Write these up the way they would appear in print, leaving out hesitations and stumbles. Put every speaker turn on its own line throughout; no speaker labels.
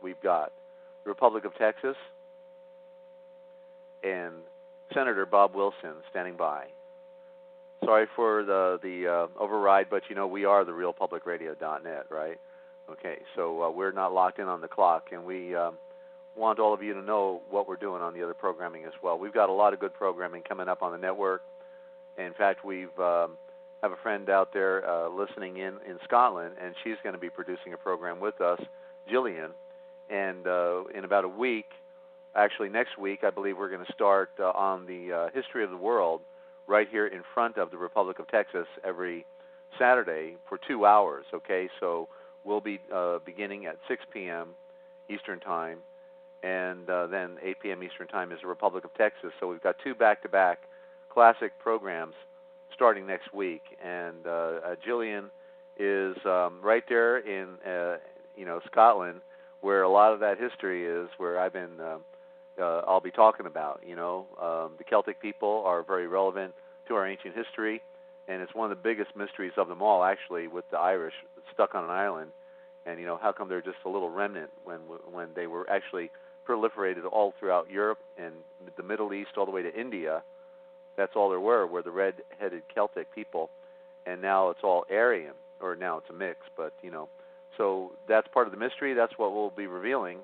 we've got the Republic of Texas and Senator Bob Wilson standing by. Sorry for the override, but we are the realpublicradio.net, right? Okay, so we're not locked in on the clock, and we want all of you to know what we're doing on the other programming as well. We've got a lot of good programming coming up on the network. In fact, we've have a friend out there listening in Scotland, and she's going to be producing a program with us, Jillian. And in about a week, actually next week, I believe we're going to start on the history of the world right here in front of the Republic of Texas every Saturday for 2 hours, okay? So we'll be beginning at 6 p.m. Eastern Time, and then 8 p.m. Eastern Time is the Republic of Texas. So we've got 2 back-to-back classic programs starting next week. And Jillian is right there in Scotland, where a lot of that history is, where I've been I'll be talking about. The Celtic people are very relevant to our ancient history, and it's one of the biggest mysteries of them all, actually, with the Irish stuck on an island. And how come they're just a little remnant when they were actually proliferated all throughout Europe and the Middle East all the way to India? That's all there were the red-headed Celtic people, and now it's all Aryan, or now it's a mix. But so that's part of the mystery. That's what we'll be revealing,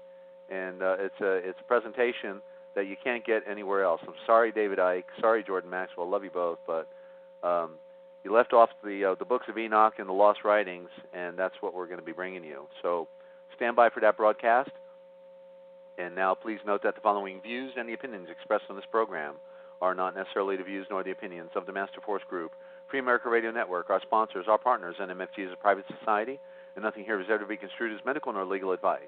and it's a presentation that you can't get anywhere else. I'm sorry, David Icke. Sorry, Jordan Maxwell. Love you both, but you left off the books of Enoch and the Lost Writings, and that's what we're going to be bringing you. So stand by for that broadcast. And now please note that the following views and the opinions expressed on this program are not necessarily the views nor the opinions of the Master Force Group, Free America Radio Network, our sponsors, our partners, and MFG is a private society, and nothing here is ever to be construed as medical nor legal advice.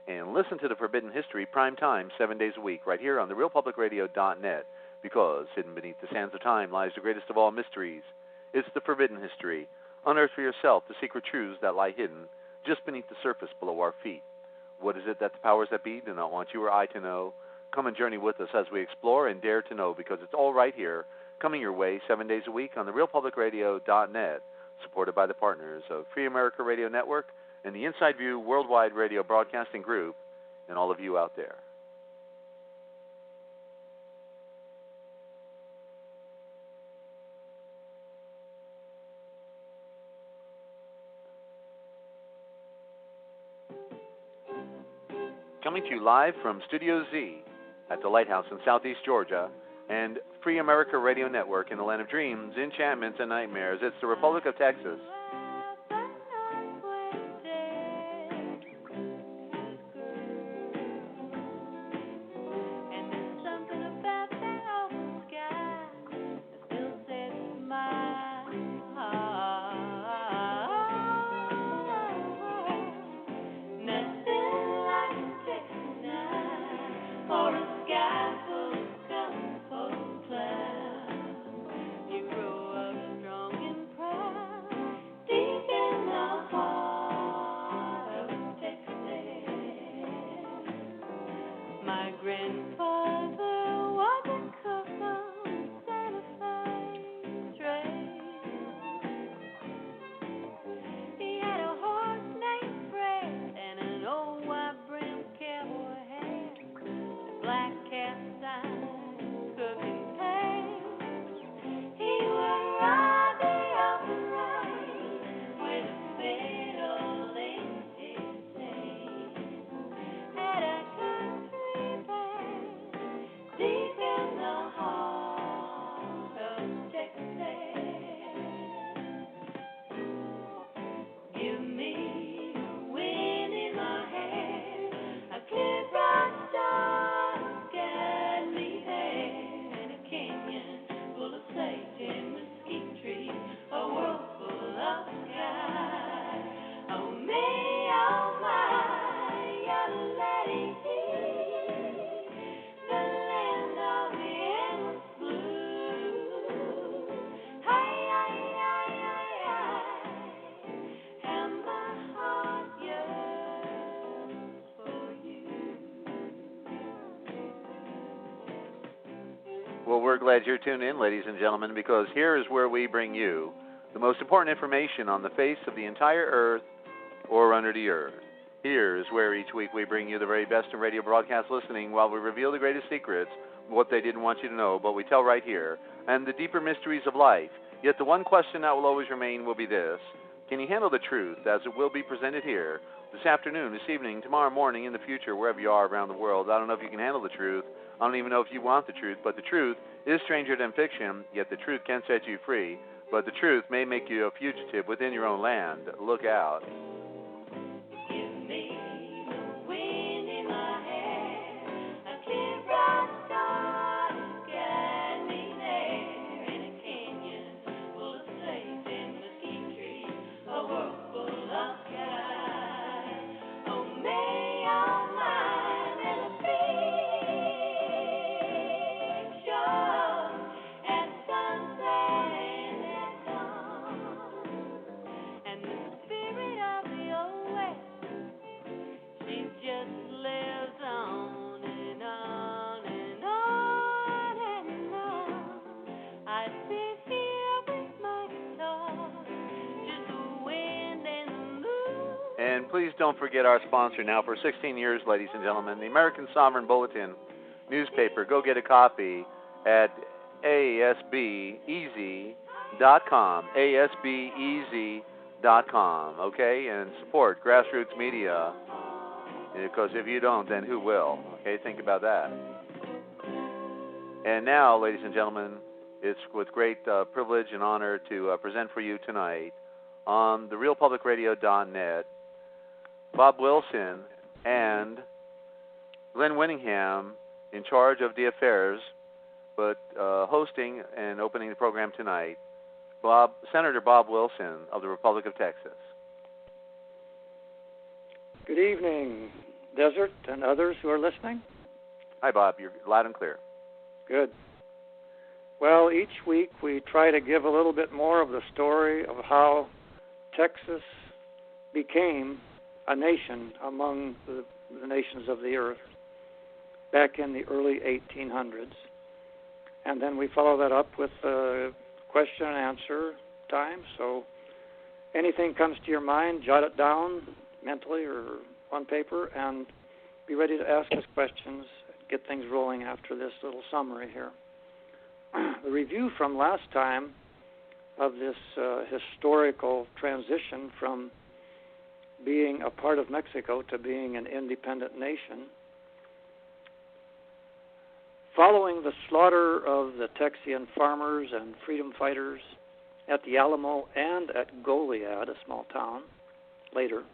And listen to the Forbidden History prime time 7 days a week right here on the realpublicradio.net, because hidden beneath the sands of time lies the greatest of all mysteries. It's the Forbidden History. Unearth for yourself the secret truths that lie hidden just beneath the surface below our feet. What is it that the powers that be do not want you or I to know? Come and journey with us as we explore and dare to know, because it's all right here, coming your way 7 days a week on the realpublicradio.net, supported by the partners of Free America Radio Network and the Inside View Worldwide Radio Broadcasting Group, and all of you out there. Coming to you live from Studio Z at the Lighthouse in Southeast Georgia and Free America Radio Network in the land of dreams, enchantments, and nightmares. It's the Republic of Texas. Well, we're glad you're tuned in, ladies and gentlemen, because here is where we bring you the most important information on the face of the entire earth or under the earth. Here's where each week we bring you the very best in radio broadcast listening while we reveal the greatest secrets, what they didn't want you to know, but we tell right here, and the deeper mysteries of life. Yet the one question that will always remain will be this: can you handle the truth as it will be presented here this afternoon, this evening, tomorrow morning, in the future, wherever you are around the world? I don't know if you can handle the truth. I don't even know if you want the truth, but the truth is stranger than fiction, yet the truth can set you free. But the truth may make you a fugitive within your own land. Look out. And please don't forget our sponsor now for 16 years, ladies and gentlemen, the American Sovereign Bulletin newspaper. Go get a copy at asbeasy.com, asbeasy.com, okay? And support grassroots media, because if you don't, then who will? Okay, think about that. And now, ladies and gentlemen, it's with great privilege and honor to present for you tonight on therealpublicradio.net Bob Wilson and Glenn Winningham, in charge of the affairs, but hosting and opening the program tonight, Senator Bob Wilson of the Republic of Texas.
Good evening, Desert and others who are listening.
Hi, Bob. You're loud and clear.
Good. Well, each week we try to give a little bit more of the story of how Texas became a nation among the nations of the earth back in the early 1800s. And then we follow that up with question and answer time. So anything comes to your mind, jot it down mentally or on paper, and be ready to ask us questions, get things rolling after this little summary here. The review from last time of this historical transition from being a part of Mexico to being an independent nation. Following the slaughter of the Texian farmers and freedom fighters at the Alamo and at Goliad, a small town, later,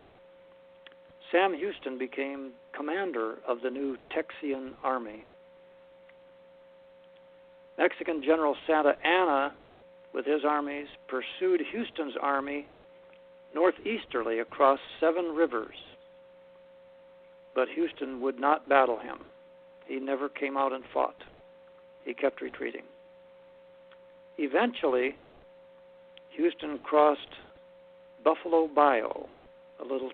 Sam Houston became commander of the new Texian army. Mexican General Santa Anna, with his armies, pursued Houston's army northeasterly across 7 rivers. But Houston would not battle him. He never came out and fought. He kept retreating. Eventually, Houston crossed Buffalo Bayou, a little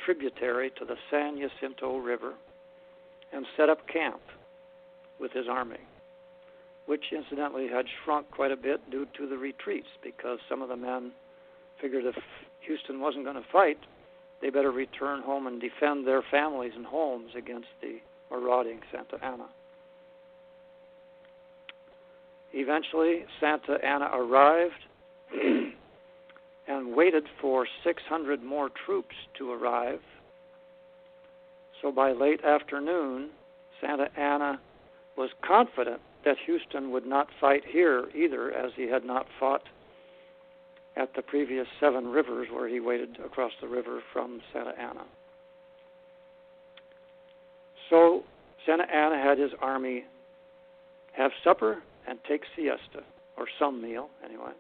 tributary to the San Jacinto River, and set up camp with his army, which incidentally had shrunk quite a bit due to the retreats, because some of the men figured if Houston wasn't going to fight, they better return home and defend their families and homes against the marauding Santa Anna. Eventually, Santa Anna arrived and waited for 600 more troops to arrive. So by late afternoon, Santa Anna was confident that Houston would not fight here either, as he had not fought at the previous 7 rivers where he waded across the river from Santa Anna. So Santa Anna had his army have supper and take siesta, or some meal anyway.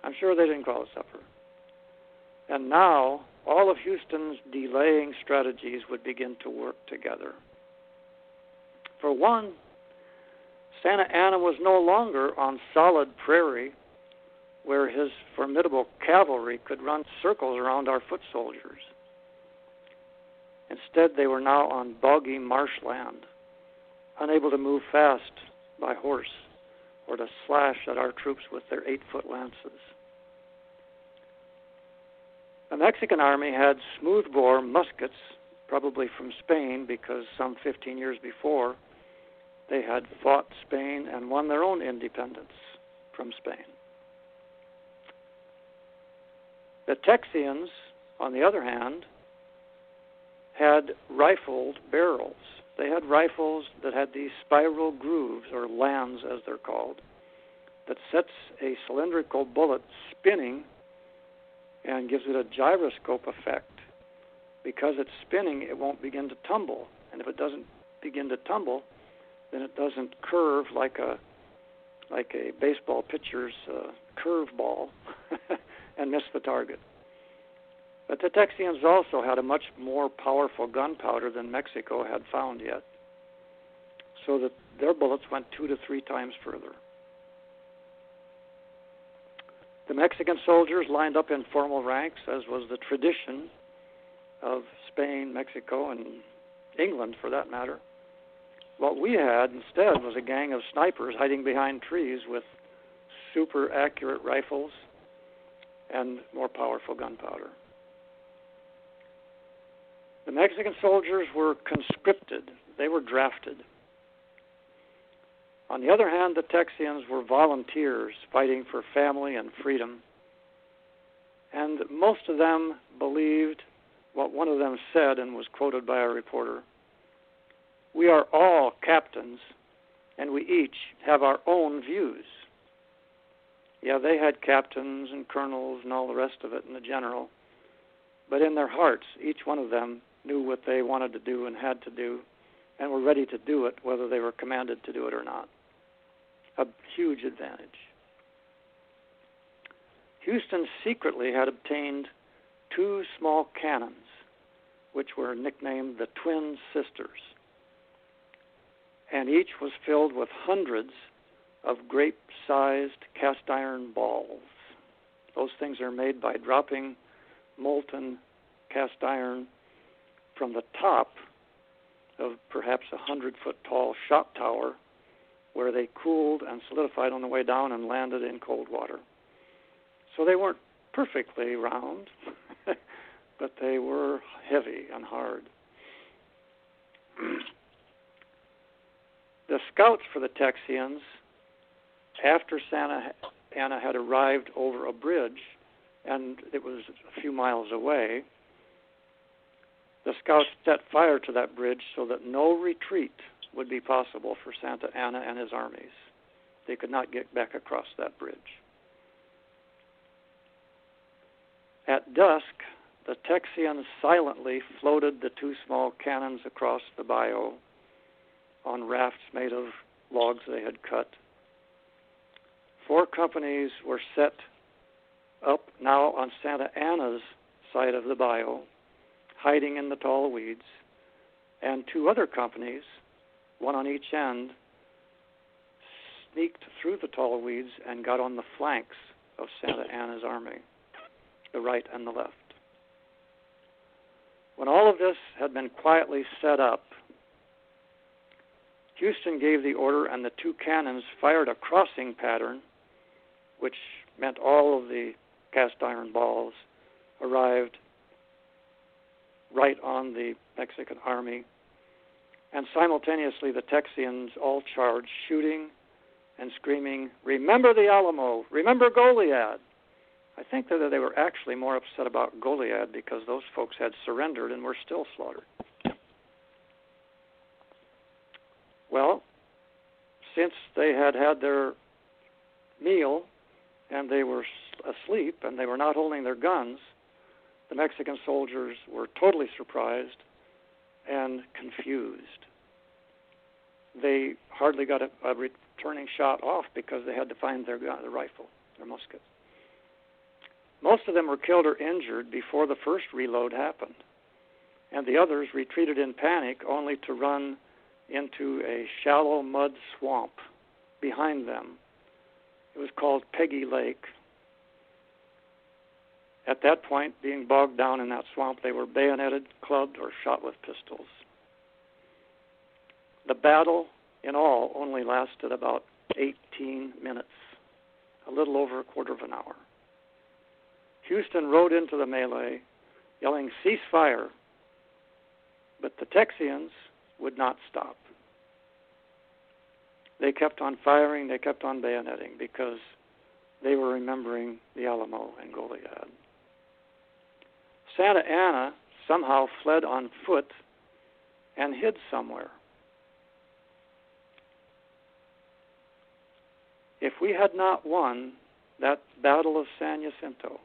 I'm sure they didn't call it supper. And now all of Houston's delaying strategies would begin to work together. For one, Santa Anna was no longer on solid prairie where his formidable cavalry could run circles around our foot soldiers. Instead, they were now on boggy marshland, unable to move fast by horse or to slash at our troops with their 8-foot lances. The Mexican army had smoothbore muskets, probably from Spain, because some 15 years before they had fought Spain and won their own independence from Spain. The Texians, on the other hand, had rifled barrels. They had rifles that had these spiral grooves, or lands as they're called, that sets a cylindrical bullet spinning and gives it a gyroscope effect. Because it's spinning, it won't begin to tumble. And if it doesn't begin to tumble, then it doesn't curve like a baseball pitcher's curve ball and miss the target. But the Texians also had a much more powerful gunpowder than Mexico had found yet, so that their bullets went 2 to 3 times further. The Mexican soldiers lined up in formal ranks, as was the tradition of Spain, Mexico, and England, for that matter. What we had instead was a gang of snipers hiding behind trees with super accurate rifles and more powerful gunpowder. The Mexican soldiers were conscripted. They were drafted. On the other hand, the Texians were volunteers fighting for family and freedom. And most of them believed what one of them said and was quoted by a reporter: "We are all captains, and we each have our own views." Yeah, they had captains and colonels and all the rest of it in the general, but in their hearts, each one of them knew what they wanted to do and had to do, and were ready to do it whether they were commanded to do it or not. A huge advantage. Houston secretly had obtained 2 small cannons, which were nicknamed the Twin Sisters, and each was filled with hundreds of grape-sized cast-iron balls. Those things are made by dropping molten cast iron from the top of perhaps a 100-foot-tall shot tower, where they cooled and solidified on the way down and landed in cold water. So they weren't perfectly round, but they were heavy and hard. The scouts for the Texians, after Santa Anna had arrived over a bridge, and it was a few miles away, the scouts set fire to that bridge so that no retreat would be possible for Santa Anna and his armies. They could not get back across that bridge. At dusk, the Texians silently floated the 2 small cannons across the bayou on rafts made of logs they had cut. 4 companies were set up now on Santa Anna's side of the bayou, hiding in the tall weeds, and 2 other companies, one on each end, sneaked through the tall weeds and got on the flanks of Santa Anna's army, the right and the left. When all of this had been quietly set up, Houston gave the order, and the 2 cannons fired a crossing pattern, which meant all of the cast iron balls arrived right on the Mexican army. And simultaneously, the Texians all charged, shooting and screaming, "Remember the Alamo! Remember Goliad!" I think that they were actually more upset about Goliad because those folks had surrendered and were still slaughtered. Well, since they had had their meal and they were asleep and they were not holding their guns, the Mexican soldiers were totally surprised and confused. They hardly got a returning shot off because they had to find their gun, their rifle, their musket. Most of them were killed or injured before the first reload happened, and the others retreated in panic only to run into a shallow mud swamp behind them. It was called Peggy Lake. At that point, being bogged down in that swamp, they were bayoneted, clubbed, or shot with pistols. The battle, in all, only lasted about 18 minutes, a little over a quarter of an hour. Houston rode into the melee, yelling, "Cease fire!" But the Texians would not stop. They kept on firing, they kept on bayoneting, because they were remembering the Alamo and Goliad. Santa Anna somehow fled on foot and hid somewhere. If we had not won that Battle of San Jacinto,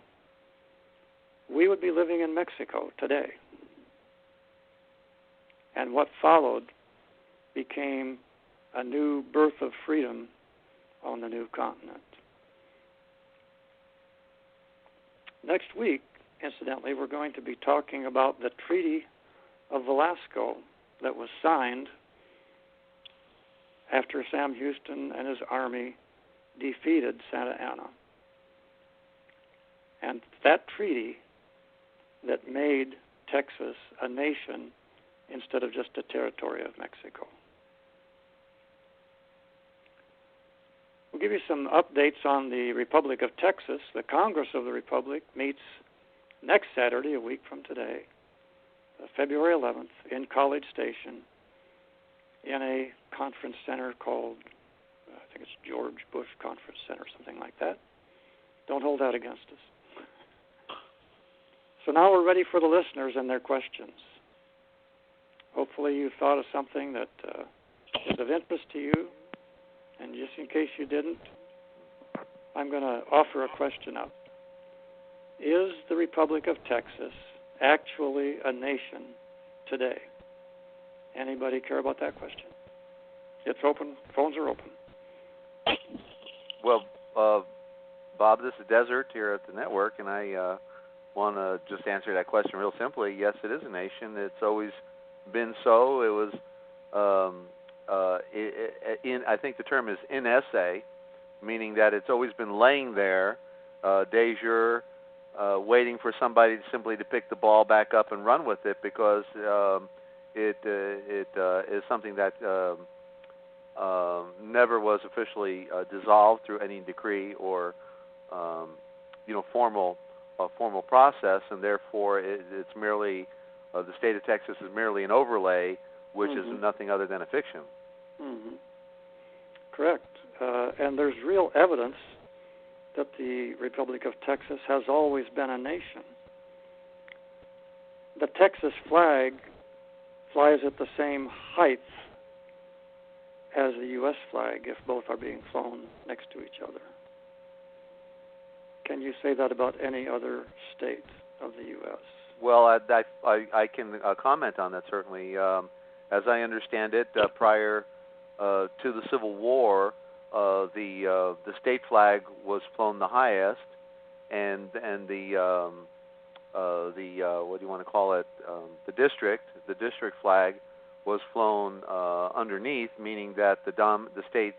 we would be living in Mexico today. And what followed became a new birth of freedom on the new continent. Next week, incidentally, we're going to be talking about the Treaty of Velasco that was signed after Sam Houston and his army defeated Santa Anna. And that treaty that made Texas a nation instead of just a territory of Mexico. We'll give you some updates on the Republic of Texas. The Congress of the Republic meets next Saturday, a week from today, February 11th, in College Station in a conference center called, I think it's George Bush Conference Center, something like that. Don't hold out against us. So now we're ready for the listeners and their questions. Hopefully you thought of something that is of interest to you. And just in case you didn't, I'm going to offer a question up. Is the Republic of Texas actually a nation today? Anybody care about that question? It's open. Phones are open.
Well, Bob, this is Desert here at the network, and I want to just answer that question real simply. Yes, it is a nation. It's always been so. It was, I think the term is in esse, meaning that it's always been laying there, de jure, waiting for somebody simply to pick the ball back up and run with it, because it is something that never was officially dissolved through any decree or formal process, and therefore it's merely the state of Texas is merely an overlay, which is nothing other than a fiction.
Mm-hmm. Correct, and there's real evidence that the Republic of Texas has always been a nation. The Texas flag flies at the same height as the U.S. flag if both are being flown next to each other. Can you say that about any other state of the U.S.?
Well, I can comment on that, certainly. As I understand it, prior to the Civil War, the state flag was flown the highest, and the what do you want to call it? The district flag was flown underneath, meaning that the states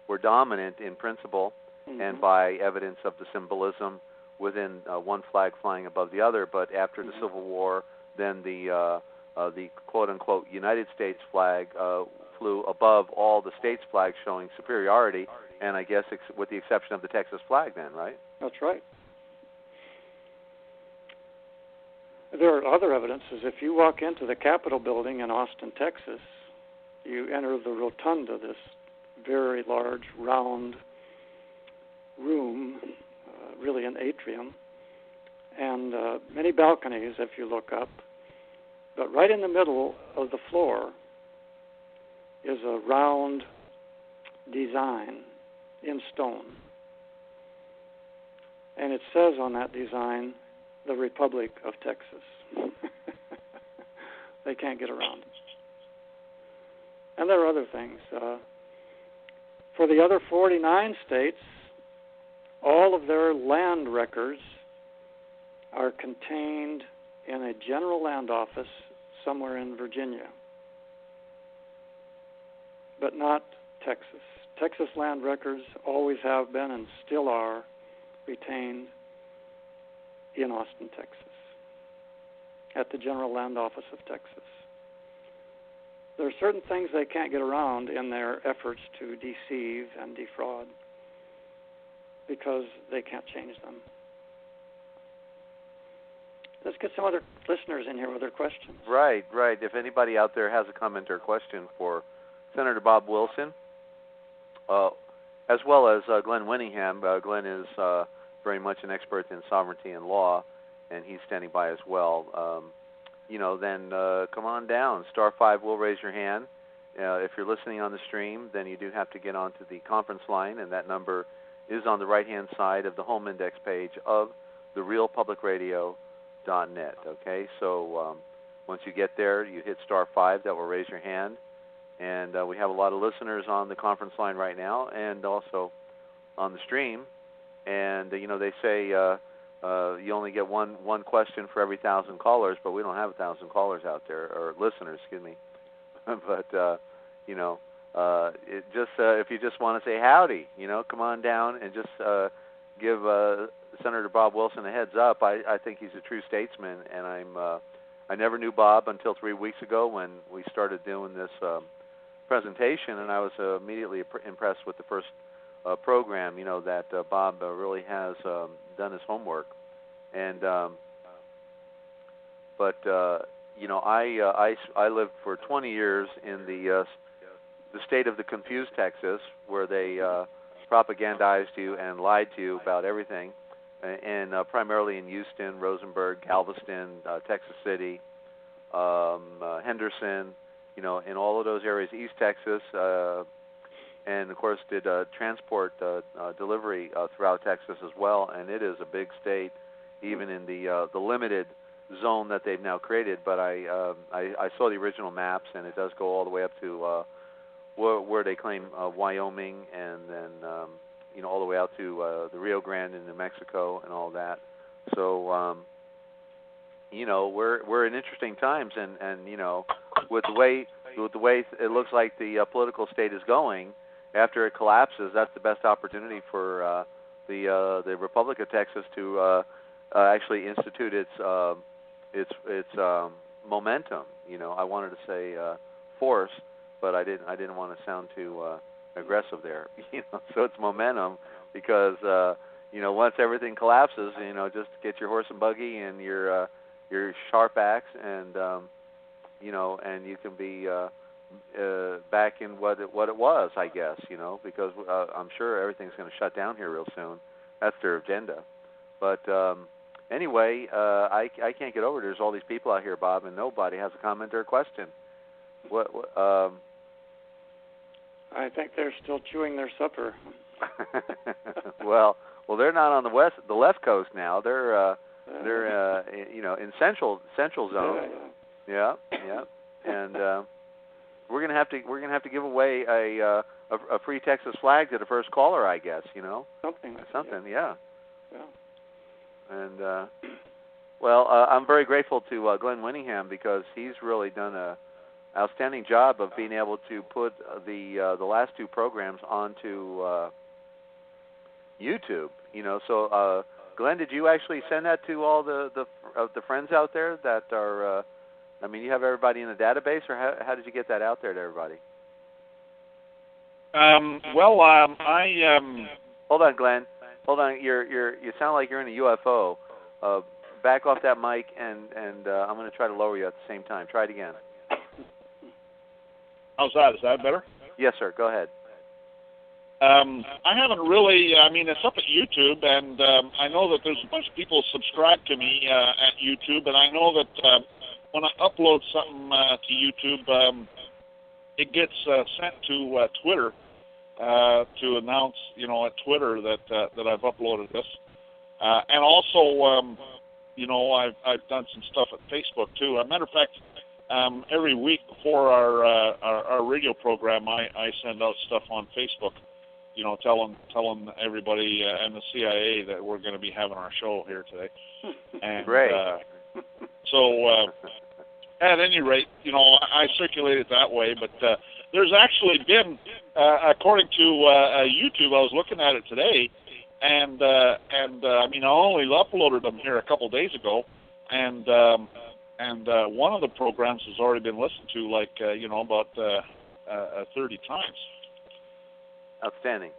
were dominant in principle and by evidence of the symbolism within one flag flying above the other. But after the Civil War, then the quote-unquote United States flag flew above all the states' flags, showing superiority, and I guess with the exception of the Texas flag then, right?
That's right. There are other evidences. If you walk into the Capitol building in Austin, Texas, you enter the rotunda, this very large, round room, really an atrium, and many balconies if you look up. But right in the middle of the floor is a round design in stone. And it says on that design, the Republic of Texas. They can't get around it. And there are other things. For the other 49 states, all of their land records are contained in a general land office somewhere in Virginia, but not Texas. Texas land records always have been and still are retained in Austin, Texas, at the General Land Office of Texas. There are certain things they can't get around in their efforts to deceive and defraud because they can't change them. let's get some other listeners in here with their questions.
Right. If anybody out there has a comment or question for Senator Bob Wilson, as well as Glenn Winningham. Glenn is very much an expert in sovereignty and law, and he's standing by as well. Then come on down. *5 will raise your hand. If you're listening on the stream, then you do have to get onto the conference line, and that number is on the right-hand side of the home index page of therealpublicradio.net. Okay, so once you get there, you hit *5. That will raise your hand. And we have a lot of listeners on the conference line right now, and also on the stream. And they say you only get one question for every 1,000 callers, but we don't have 1,000 callers out there, or listeners, excuse me. But it just if you just want to say howdy, come on down and just give Senator Bob Wilson a heads up. I think he's a true statesman, and I never knew Bob until 3 weeks ago when we started doing this presentation, and I was immediately impressed with the first program. That Bob really has done his homework, and I lived for 20 years in the state of the confused Texas, where they propagandized you and lied to you about everything, and primarily in Houston, Rosenberg, Galveston, Texas City, Henderson, in all of those areas, East Texas, and of course did transport delivery throughout Texas as well. And it is a big state, even in the limited zone that they've now created. But I saw the original maps, and it does go all the way up to where they claim Wyoming, and then all the way out to the Rio Grande in New Mexico and all that. So we're in interesting times, and with the way it looks like the political state is going, after it collapses, that's the best opportunity for the Republic of Texas to actually institute its momentum. I wanted to say force, but I didn't want to sound too aggressive there. So it's momentum, because once everything collapses, just get your horse and buggy and your sharp axe, and and you can be back in what it was, I guess, because I'm sure everything's going to shut down here real soon. That's their agenda. But anyway, I can't get over it. There's all these people out here, Bob, and nobody has a comment or a question. What
I think they're still chewing their supper.
well, they're not on the left coast now. They're in central zone. Yeah. And we're gonna have to give away a free Texas flag to the first caller, I guess. Something. Yeah. And I'm very grateful to Glenn Winningham, because he's really done a outstanding job of being able to put the last two programs onto YouTube. So Glenn, did you actually send that to all the friends out there that are? You have everybody in the database, or how did you get that out there to everybody? Hold on, Glenn. Hold on. You sound like you're in a UFO. Back off that mic, and I'm going to try to lower you at the same time. Try it again.
How's that? Is that better?
Yes, sir. Go ahead.
I haven't really, it's up at YouTube, and I know that there's a bunch of people subscribe to me at YouTube, and I know that when I upload something to YouTube, it gets sent to Twitter to announce, at Twitter that I've uploaded this. And also, I've done some stuff at Facebook, too. As a matter of fact, every week before our radio program, I send out stuff on Facebook, telling everybody and the CIA that we're going to be having our show here today. And,
great.
So, at any rate, I circulate it that way. But there's actually been, according to YouTube, I was looking at it today, and I only uploaded them here a couple days ago, and one of the programs has already been listened to, about 30 times.
Outstanding.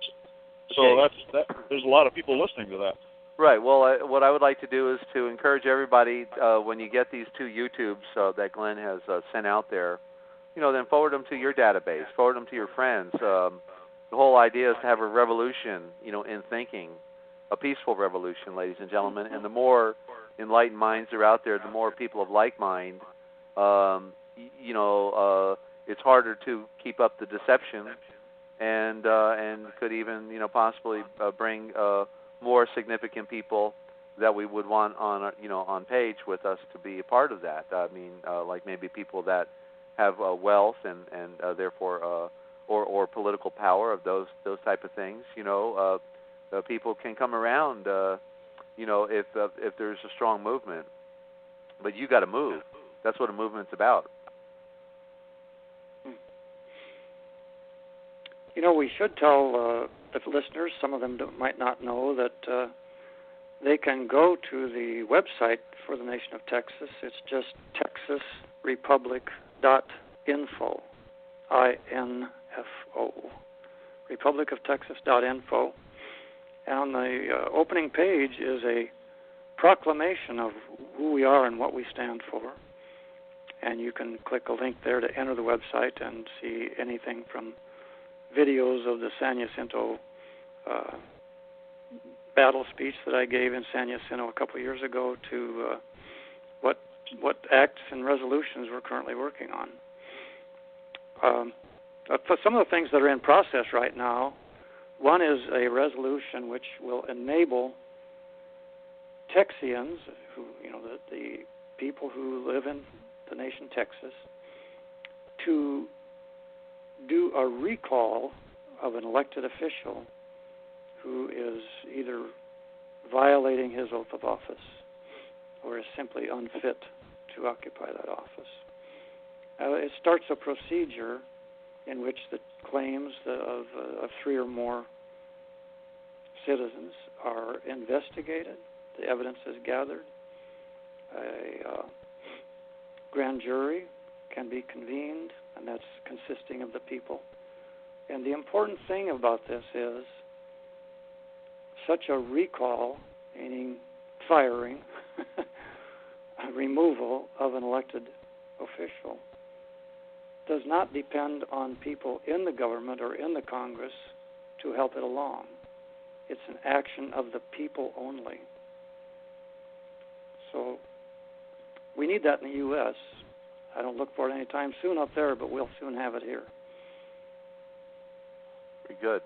So
okay.
there's a lot of people listening to that.
Right. Well, what I would like to do is to encourage everybody when you get these 2 YouTubes that Glenn has sent out there, then forward them to your database, forward them to your friends. The whole idea is to have a revolution, in thinking, a peaceful revolution, ladies and gentlemen. And the more enlightened minds are out there, the more people of like mind. It's harder to keep up the deception, and could even possibly bring more significant people that we would want on page with us to be a part of that. I mean, like maybe people that have wealth and therefore or political power of those type of things. People can come around. If there's a strong movement, but you got to move. That's what a movement's about.
We should tell the listeners, some of them might not know, that they can go to the website for the Nation of Texas. It's just texasrepublic.info, I-N-F-O, republicoftexas.info. And on the opening page is a proclamation of who we are and what we stand for. And you can click a link there to enter the website and see anything from videos of the San Jacinto battle speech that I gave in San Jacinto a couple of years ago to what acts and resolutions we're currently working on. For some of the things that are in process right now, one is a resolution which will enable Texians, who the people who live in the nation Texas, to do a recall of an elected official who is either violating his oath of office or is simply unfit to occupy that office. It starts a procedure in which the claims of 3 or more citizens are investigated, the evidence is gathered, a grand jury can be convened, and that's consisting of the people. And the important thing about this is such a recall, meaning firing, removal of an elected official, does not depend on people in the government or in the Congress to help it along. It's an action of the people only. So we need that in the U.S. I don't look for it anytime soon up there, but we'll soon have it here.
Very good.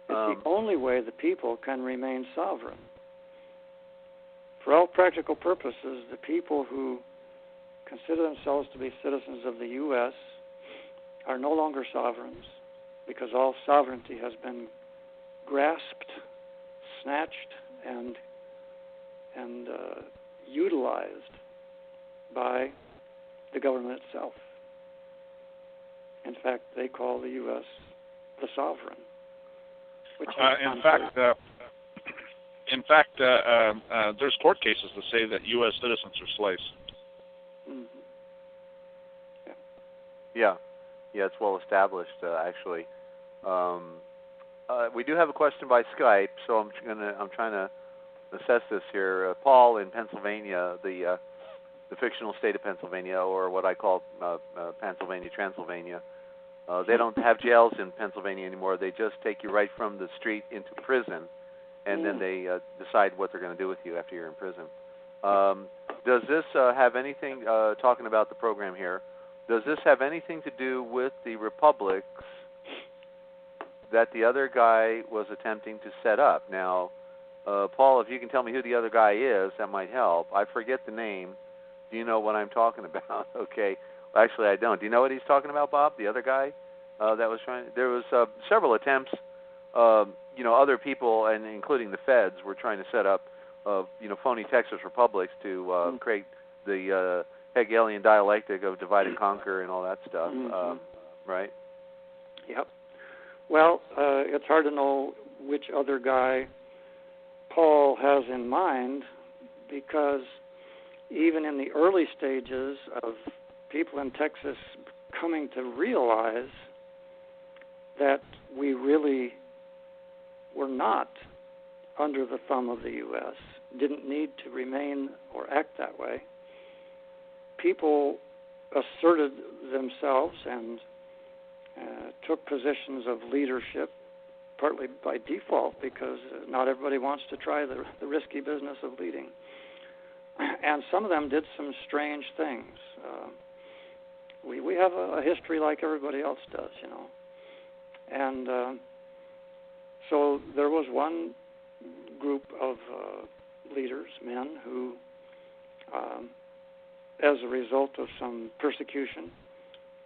It's the only way the people can remain sovereign. For all practical purposes, the people who consider themselves to be citizens of the U.S. are no longer sovereigns, because all sovereignty has been grasped, snatched, and utilized by the government itself. In fact, they call the U.S. the sovereign. Which
in fact, there's court cases that say that U.S. citizens are slaves.
Mm-hmm.
Yeah, it's well established, actually. We do have a question by Skype, so I'm trying to assess this here. Paul in Pennsylvania, the fictional state of Pennsylvania, or what I call Pennsylvania, Transylvania. They don't have jails in Pennsylvania anymore. They just take you right from the street into prison, and then they decide what they're going to do with you after you're in prison. Does this have anything, talking about the program here, does this have anything to do with the republics that the other guy was attempting to set up? Now, Paul, if you can tell me who the other guy is, that might help. I forget the name. Do you know what I'm talking about? Okay. Well, actually, I don't. Do you know what he's talking about, Bob, the other guy that was trying? There was several attempts. Other people, and including the feds, were trying to set up, phony Texas republics to create the Hegelian dialectic of divide and conquer and all that stuff, right?
Yep. Well, it's hard to know which other guy Paul has in mind, because even in the early stages of people in Texas coming to realize that we really were not under the thumb of the U.S., didn't need to remain or act that way. People asserted themselves and took positions of leadership, partly by default, because not everybody wants to try the risky business of leading. And some of them did some strange things. We have a history like everybody else does, you know. And so there was one group of leaders, men, who, as a result of some persecution,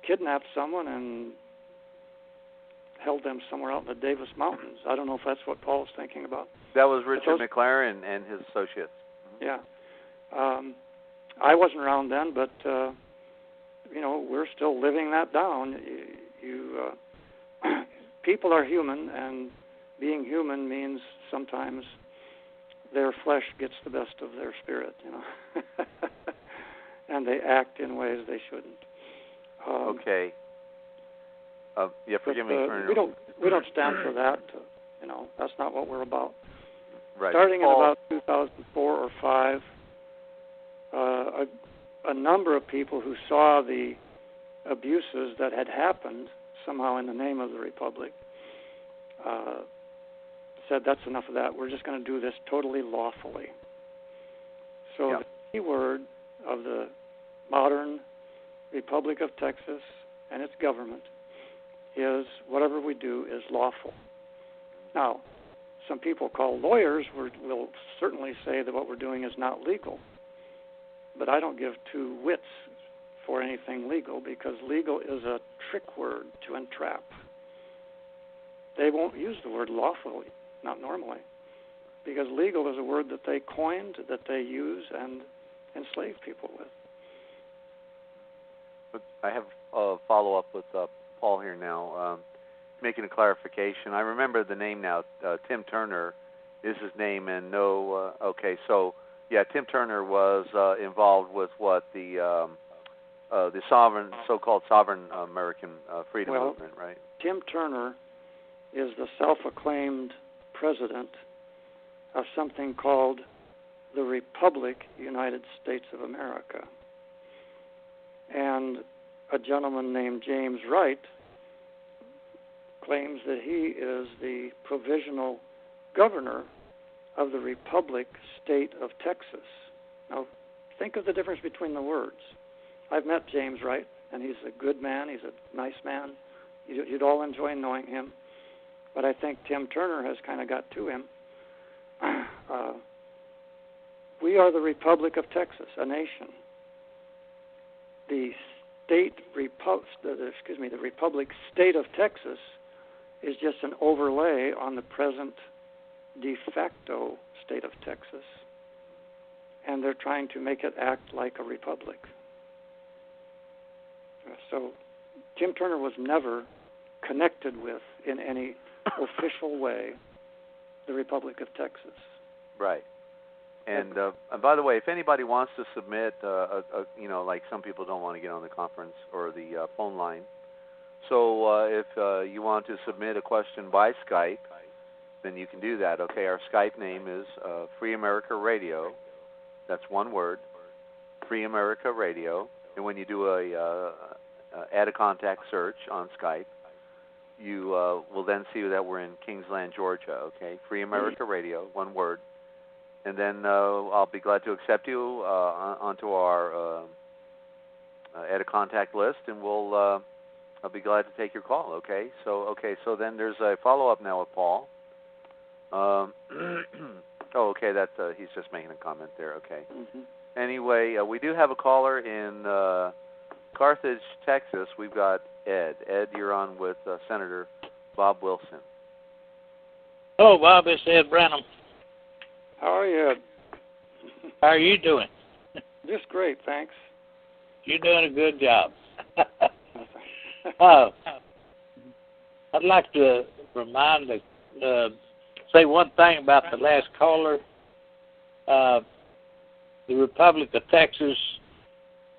kidnapped someone and held them somewhere out in the Davis Mountains. I don't know if that's what Paul's thinking about.
That was Richard McLaren and his associates.
Yeah. I wasn't around then, but, you know, we're still living that down. People are human, and being human means sometimes their flesh gets the best of their spirit, you know, and they act in ways they shouldn't.
Okay. Yeah, forgive me.
We don't stand for that. You know, that's not what we're about.
Right.
Starting in about 2004 or 5, a number of people who saw the abuses that had happened somehow in the name of the Republic said, that's enough of that. We're just going to do this totally lawfully. So the key word of the modern Republic of Texas and its government is whatever we do is lawful. Now, some people called lawyers will certainly say that what we're doing is not legal. But I don't give two whits for anything legal, because legal is a trick word to entrap. They won't use the word lawfully, not normally, because legal is a word that they coined, that they use and enslave people with.
But I have a follow-up with Paul here now, making a clarification. I remember the name now. Tim Turner is his name, and okay, so yeah, Tim Turner was involved with what the so-called sovereign American freedom movement, right?
Tim Turner is the self-acclaimed president of something called the Republic United States of America. And a gentleman named James Wright claims that he is the provisional governor of the Republic State of Texas. Now, think of the difference between the words. I've met James Wright, and he's a good man. He's a nice man. You'd all enjoy knowing him. But I think Tim Turner has kind of got to him. We are the Republic of Texas, a nation. The Republic State of Texas is just an overlay on the present de facto state of Texas, and they're trying to make it act like a republic. So Tim Turner was never connected with, in any official way, the Republic of Texas.
Right. And by the way, if anybody wants to submit, like some people don't want to get on the conference or the phone line, so if you want to submit a question by Skype, then you can do that. Okay, our Skype name is Free America Radio. That's one word, Free America Radio. And when you do a add a contact search on Skype, you will then see that we're in Kingsland, Georgia. Okay, Free America Radio, one word. And then I'll be glad to accept you onto our add a contact list, and I'll be glad to take your call. Okay, so then there's a follow up now with Paul. Okay, that's he's just making a comment there. Okay.
Mm-hmm.
Anyway, we do have a caller in Carthage, Texas. We've got Ed. Ed, you're on with Senator Bob Wilson.
Hello, Bob. It's Ed Branham.
How are you, Ed?
How are you doing?
Just great, thanks.
You're doing a good job. I'd like to say one thing about the last caller. The Republic of Texas,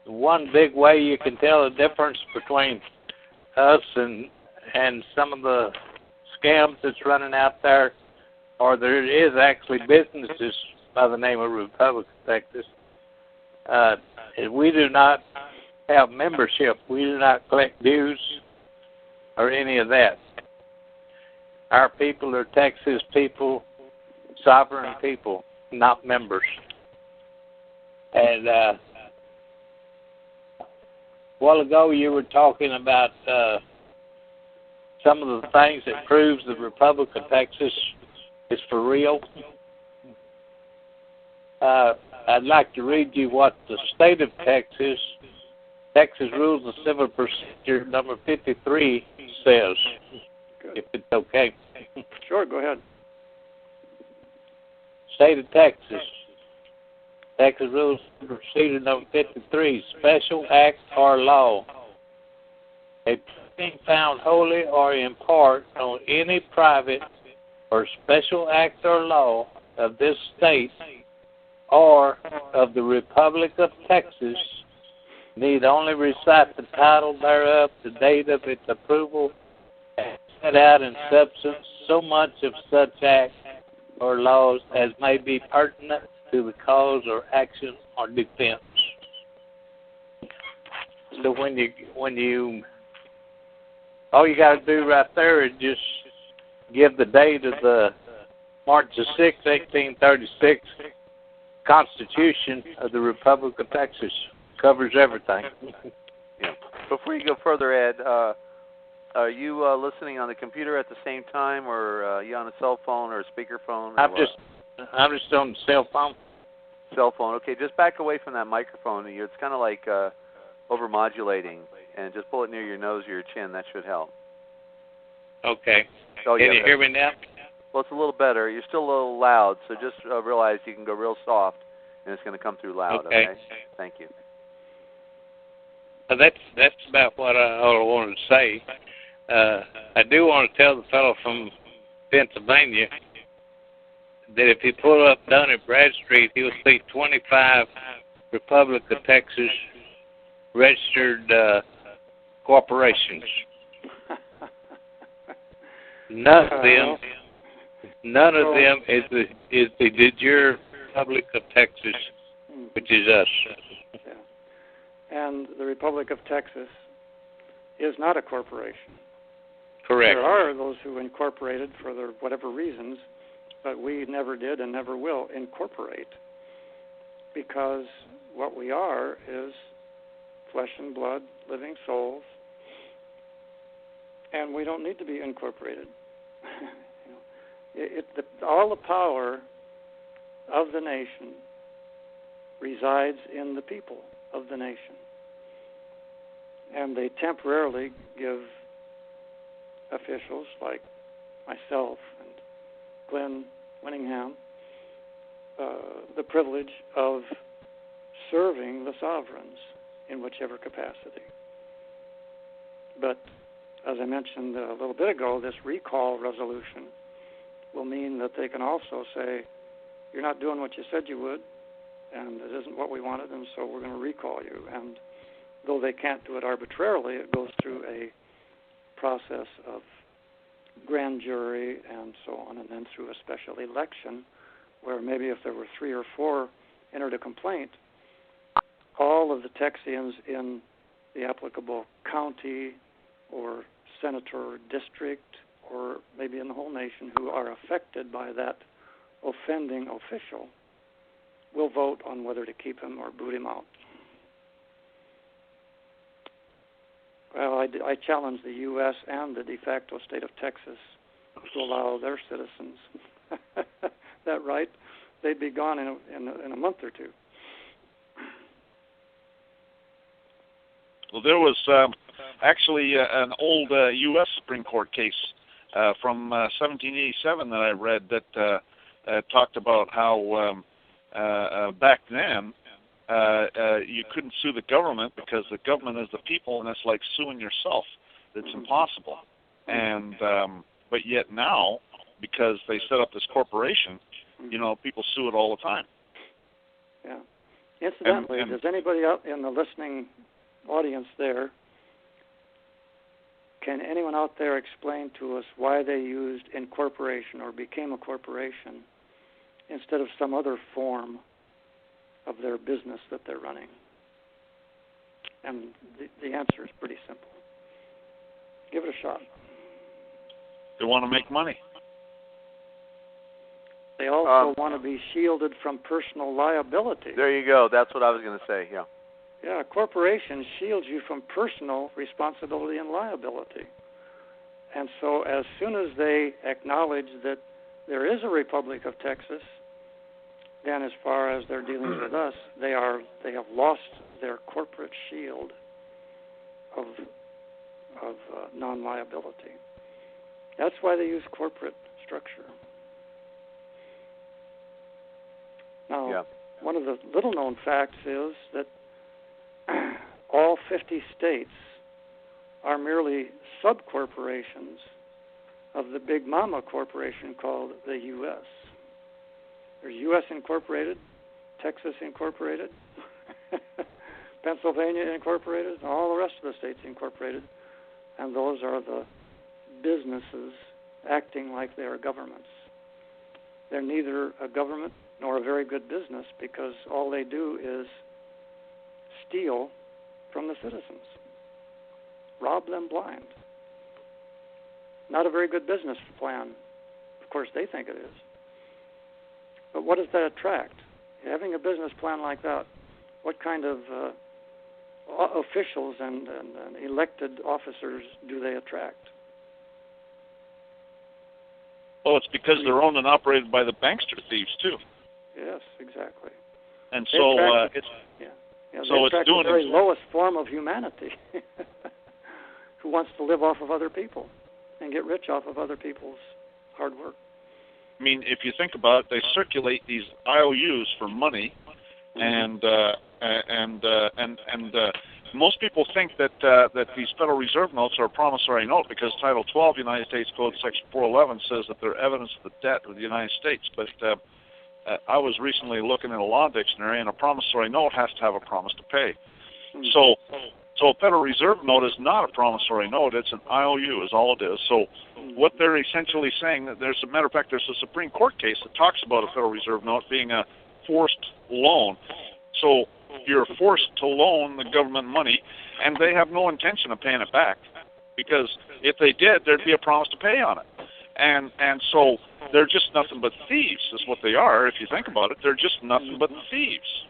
one big way you can tell the difference between us and some of the scams that's running out there, or there is actually businesses by the name of Republic of Texas. We do not have membership. We do not collect dues or any of that. Our people are Texas people, sovereign people, not members. And a while ago you were talking about some of the things that proves the Republic of Texas is for real. I'd like to read you what the state of Texas Rules of Civil Procedure number 53 says, if it's okay.
Sure, go ahead.
State of Texas Rules of Procedure number 53, special act or law. A thing found wholly or in part on any private or special act or law of this state or of the Republic of Texas need only recite the title thereof, the date of its approval, and set out in substance so much of such act or laws as may be pertinent to the cause or action or defense. So when you all you got to do right there is just give the date of the March the 6th, 1836 Constitution of the Republic of Texas. Covers everything.
Yeah. Before you go further, Ed, are you listening on the computer at the same time, or are you on a cell phone or a speakerphone?
I'm just on the cell phone.
Cell phone. Okay, just back away from that microphone. It's kind of like overmodulating, and just pull it near your nose or your chin. That should help.
Okay.
Oh,
Can you hear me now?
Well, it's a little better. You're still a little loud, so just realize you can go real soft, and it's going to come through loud. Okay. Thank you.
That's about what all I wanted to say. I do want to tell the fellow from Pennsylvania that if he pull up Dun & Bradstreet, he'll see 25 Republic of Texas registered corporations. None of them is the de jure Republic of Texas, which is us.
Yeah. And the Republic of Texas is not a corporation.
Correct.
There are those who incorporated for their whatever reasons, but we never did and never will incorporate, because what we are is flesh and blood, living souls, and we don't need to be incorporated. All the power of the nation resides in the people of the nation. And they temporarily give officials like myself and Glenn Winningham the privilege of serving the sovereigns in whichever capacity. But as I mentioned a little bit ago, this recall resolution will mean that they can also say, you're not doing what you said you would, and it isn't what we wanted, and so we're going to recall you. And though they can't do it arbitrarily, it goes through a process of grand jury and so on, and then through a special election where maybe if there were 3 or 4 entered a complaint, all of the Texians in the applicable county or senator or district, or maybe in the whole nation, who are affected by that offending official will vote on whether to keep him or boot him out. Well, I challenge the U.S. and the de facto state of Texas to allow their citizens that right. They'd be gone in a month or two.
Well, there was actually an old U.S. Supreme Court case from 1787 that I read that talked about how back then you couldn't sue the government because the government is the people, and it's like suing yourself. It's impossible. And but yet now, because they set up this corporation, people sue it all the time.
Yeah. Incidentally, does anybody out in the listening audience there, can anyone out there explain to us why they used incorporation or became a corporation instead of some other form of their business that they're running? And the answer is pretty simple. Give it a shot.
They want to make money.
They also want to be shielded from personal liability.
There you go. That's what I was going to say, yeah.
Yeah, a corporation shields you from personal responsibility and liability. And so as soon as they acknowledge that there is a Republic of Texas, then as far as their dealings with us, they have lost their corporate shield of non-liability. That's why they use corporate structure. Now, one of the little-known facts is that all 50 states are merely sub-corporations of the big mama corporation called the U.S. There's U.S. Incorporated, Texas Incorporated, Pennsylvania Incorporated, and all the rest of the states incorporated, and those are the businesses acting like they are governments. They're neither a government nor a very good business because all they do is steal from the citizens, rob them blind. Not a very good business plan. Of course, they think it is. But what does that attract? Having a business plan like that, what kind of officials and elected officers do they attract?
Well, it's because they're owned and operated by the bankster thieves, too.
Yes, exactly.
And so it's...
Yeah,
so
they
it's
attract
doing
the very lowest form of humanity who wants to live off of other people and get rich off of other people's hard work.
I mean, if you think about it, they circulate these IOUs for money, and most people think that these Federal Reserve notes are a promissory note because Title 12 United States Code Section 411 says that they're evidence of the debt of the United States. But I was recently looking in a law dictionary, and a promissory note has to have a promise to pay. So a Federal Reserve note is not a promissory note; it's an IOU, is all it is. So what they're essentially saying, that there's a matter of fact, there's a Supreme Court case that talks about a Federal Reserve note being a forced loan. So you're forced to loan the government money, and they have no intention of paying it back, because if they did, there'd be a promise to pay on it. And so they're just nothing but thieves, is what they are. If you think about it, they're just nothing but thieves.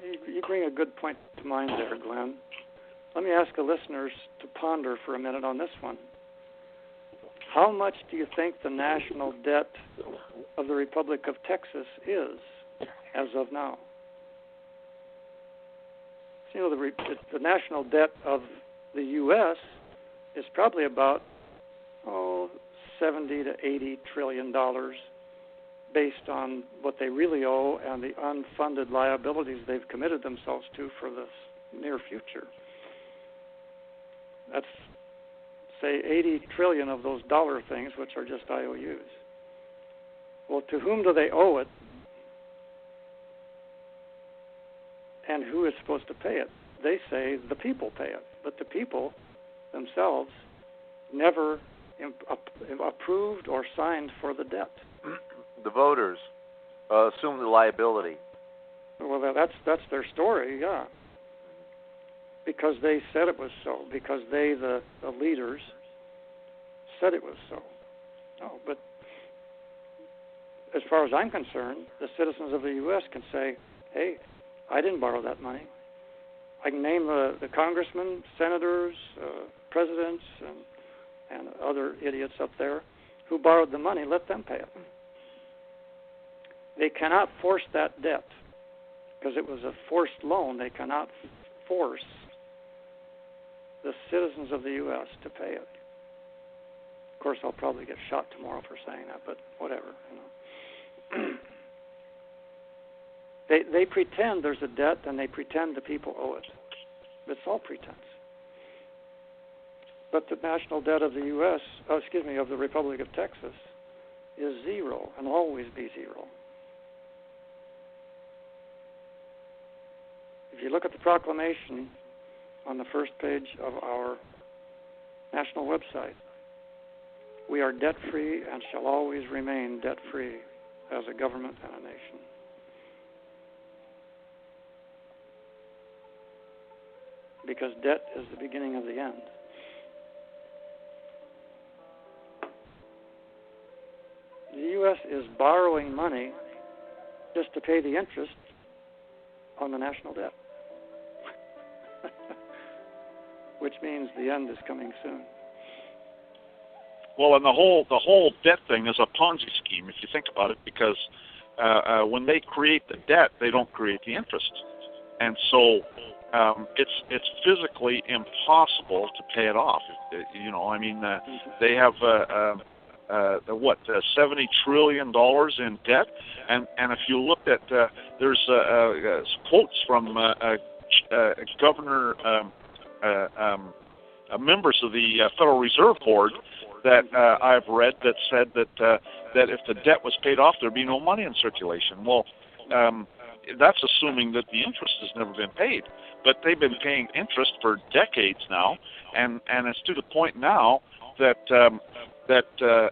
You bring a good point to mind there, Glenn. Let me ask the listeners to ponder for a minute on this one. How much do you think the national debt of the Republic of Texas is as of now? So, you know, the national debt of the U.S. is probably about 70 to 80 trillion dollars, based on what they really owe and the unfunded liabilities they've committed themselves to for the near future. That's, say, 80 trillion of those dollar things, which are just IOUs. Well, to whom do they owe it? And who is supposed to pay it? They say the people pay it, but the people themselves never approved or signed for the debt.
The voters assume the liability.
Well, that's their story, yeah. Because they said it was so. Because they, the leaders, said it was so. No, but as far as I'm concerned, the citizens of the U.S. can say, hey, I didn't borrow that money. I can name the congressmen, senators, presidents, and other idiots up there who borrowed the money. Let them pay it. They cannot force that debt because it was a forced loan. They cannot force the citizens of the U.S. to pay it. Of course, I'll probably get shot tomorrow for saying that, but whatever. You know. They pretend there's a debt, and they pretend the people owe it. It's all pretense. But the national debt of the U.S., of the Republic of Texas, is zero and will always be zero. If you look at the proclamation on the first page of our national website, we are debt-free and shall always remain debt-free. as a government and a nation. Because debt is the beginning of the end. The U.S. is borrowing money just to pay the interest on the national debt, which means the end is coming soon.
Well, and the whole debt thing is a Ponzi scheme if you think about it, because when they create the debt, they don't create the interest, and so it's physically impossible to pay it off. They have $70 trillion in debt, and if you looked at there's quotes from governor members of the Federal Reserve Board that I've read that said that if the debt was paid off, there'd be no money in circulation. Well, that's assuming that the interest has never been paid, but they've been paying interest for decades now, and it's to the point now that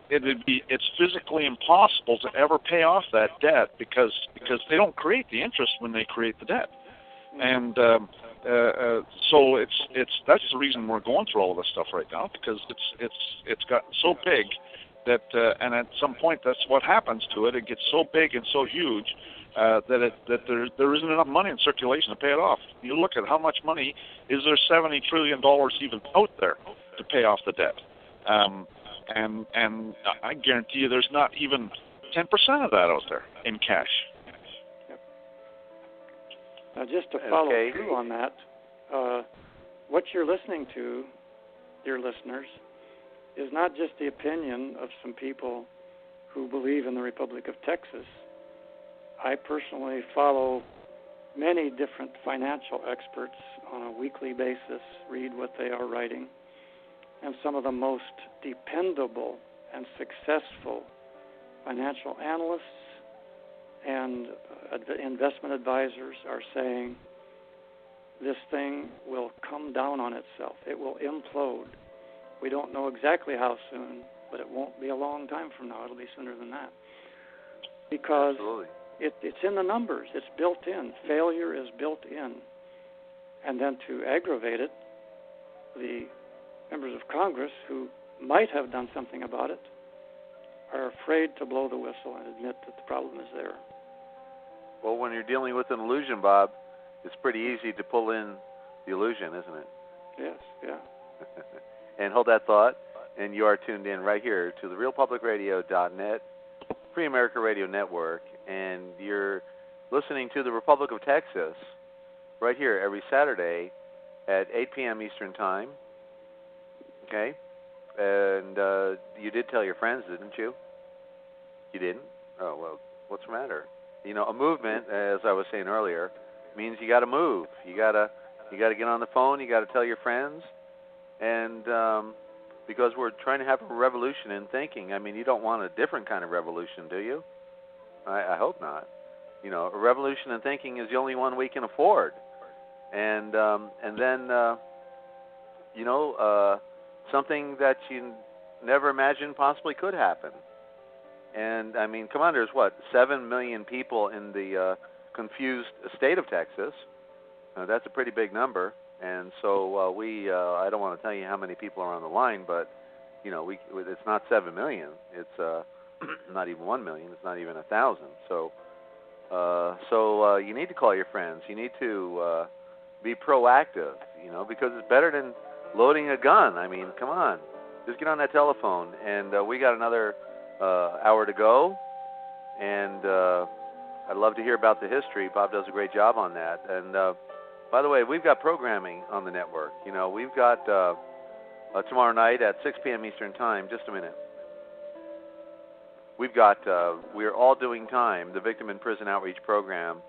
it's physically impossible to ever pay off that debt because they don't create the interest when they create the debt, and so that's the reason we're going through all of this stuff right now, because it's gotten so big that and at some point that's what happens to it. It gets so big and so huge that there isn't enough money in circulation to pay it off. You look at how much money is there, $70 trillion even out there to pay off the debt. And I guarantee you there's not even 10% of that out there in cash.
Yep. Now, just to follow through on that, what you're listening to, dear listeners, is not just the opinion of some people who believe in the Republic of Texas. I personally follow many different financial experts on a weekly basis, read what they are writing, and some of the most dependable and successful financial analysts and investment advisors are saying this thing will come down on itself. It will implode. We don't know exactly how soon, but it won't be a long time from now. It'll be sooner than that. Because it's in the numbers. It's built in. Failure is built in. And then to aggravate it, the members of Congress who might have done something about it are afraid to blow the whistle and admit that the problem is there.
Well, when you're dealing with an illusion, Bob, it's pretty easy to pull in the illusion, isn't it?
Yes, yeah.
And hold that thought, and you are tuned in right here to the RealPublicRadio.net, Free America Radio Network, and you're listening to the Republic of Texas right here every Saturday at 8 p.m. Eastern Time. Okay? And you did tell your friends, didn't you? You didn't? Oh, well, what's the matter? You know, a movement, as I was saying earlier, means you got to move. You got to get on the phone. You got to tell your friends. And because we're trying to have a revolution in thinking. I mean, you don't want a different kind of revolution, do you? I hope not. You know, a revolution in thinking is the only one we can afford. And then, something that you never imagined possibly could happen. And, I mean, come on, there's 7 million people in the confused state of Texas. That's a pretty big number. And so I don't want to tell you how many people are on the line, but, you know, it's not 7 million. It's not even 1 million. It's not even 1,000. So you need to call your friends. You need to be proactive, you know, because it's better than loading a gun. I mean, come on. Just get on that telephone. And we got another hour to go. And I'd love to hear about the history. Bob does a great job on that. And, by the way, we've got programming on the network. You know, we've got tomorrow night at 6 p.m. Eastern Time. Just a minute. We've got We're All Doing Time, the Victim in Prison Outreach Program,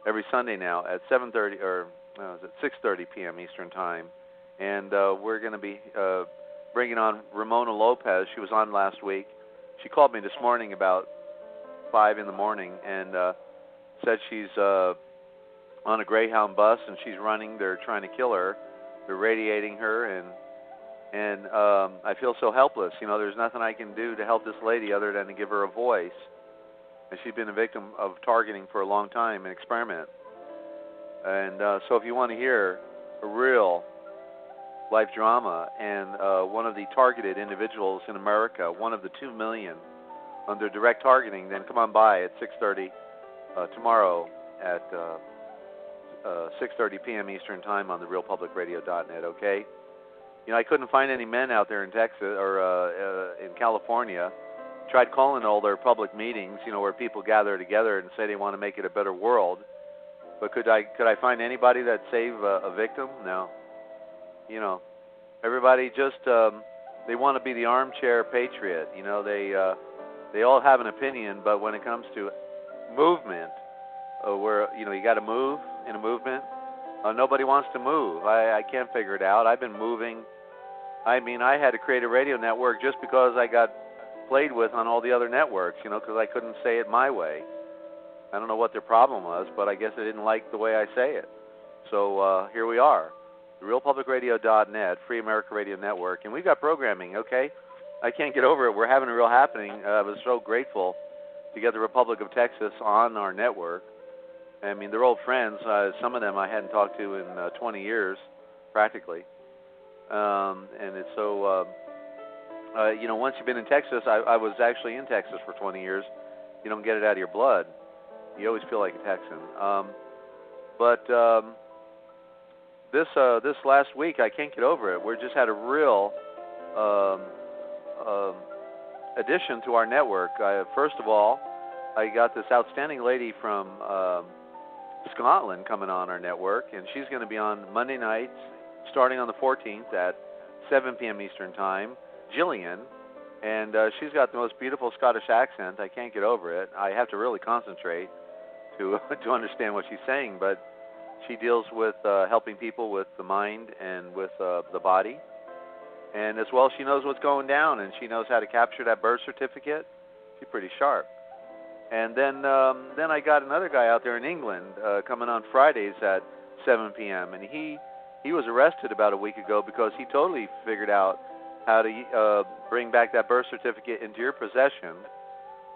every Sunday now at 7:30 or is it 6:30 p.m. Eastern Time. And we're going to be bringing on Ramona Lopez. She was on last week. She called me this morning about 5 in the morning and said she's on a Greyhound bus and she's running. They're trying to kill her. They're radiating her, and I feel so helpless. You know, there's nothing I can do to help this lady other than to give her a voice. and she's been a victim of targeting for a long time, an experiment. And so if you want to hear a real life drama and one of the targeted individuals in America, one of the 2 million under direct targeting, then come on by at 6:30 tomorrow at 6:30 p.m. Eastern Time on therealpublicradio.net, okay? I couldn't find any men out there in Texas or in California. Tried calling all their public meetings, where people gather together and say they want to make it a better world. But could I find anybody that save a victim? No. Everybody just they want to be the armchair patriot. They all have an opinion, but when it comes to movement, where you got to move in a movement, nobody wants to move. I can't figure it out. I've been moving. I had to create a radio network just because I got played with on all the other networks, because I couldn't say it my way. I don't know what their problem was, but I guess they didn't like the way I say it. So here we are, therealpublicradio.net, Free America Radio Network, and we've got programming, okay? I can't get over it. We're having a real happening. I was so grateful to get the Republic of Texas on our network. They're old friends. Some of them I hadn't talked to in 20 years, practically. And it's so, once you've been in Texas, I was actually in Texas for 20 years. You don't get it out of your blood. You always feel like a Texan. But this last week, I can't get over it. We just had a real addition to our network. First of all, I got this outstanding lady from Scotland coming on our network, and she's going to be on Monday nights, starting on the 14th at 7 p.m. Eastern Time, Jillian, and she's got the most beautiful Scottish accent. I can't get over it. I have to really concentrate to understand what she's saying, but she deals with helping people with the mind and with the body, and as well she knows what's going down, and she knows how to capture that birth certificate. She's pretty sharp. And then I got another guy out there in England coming on Fridays at 7 p.m. And he was arrested about a week ago because he totally figured out how to bring back that birth certificate into your possession.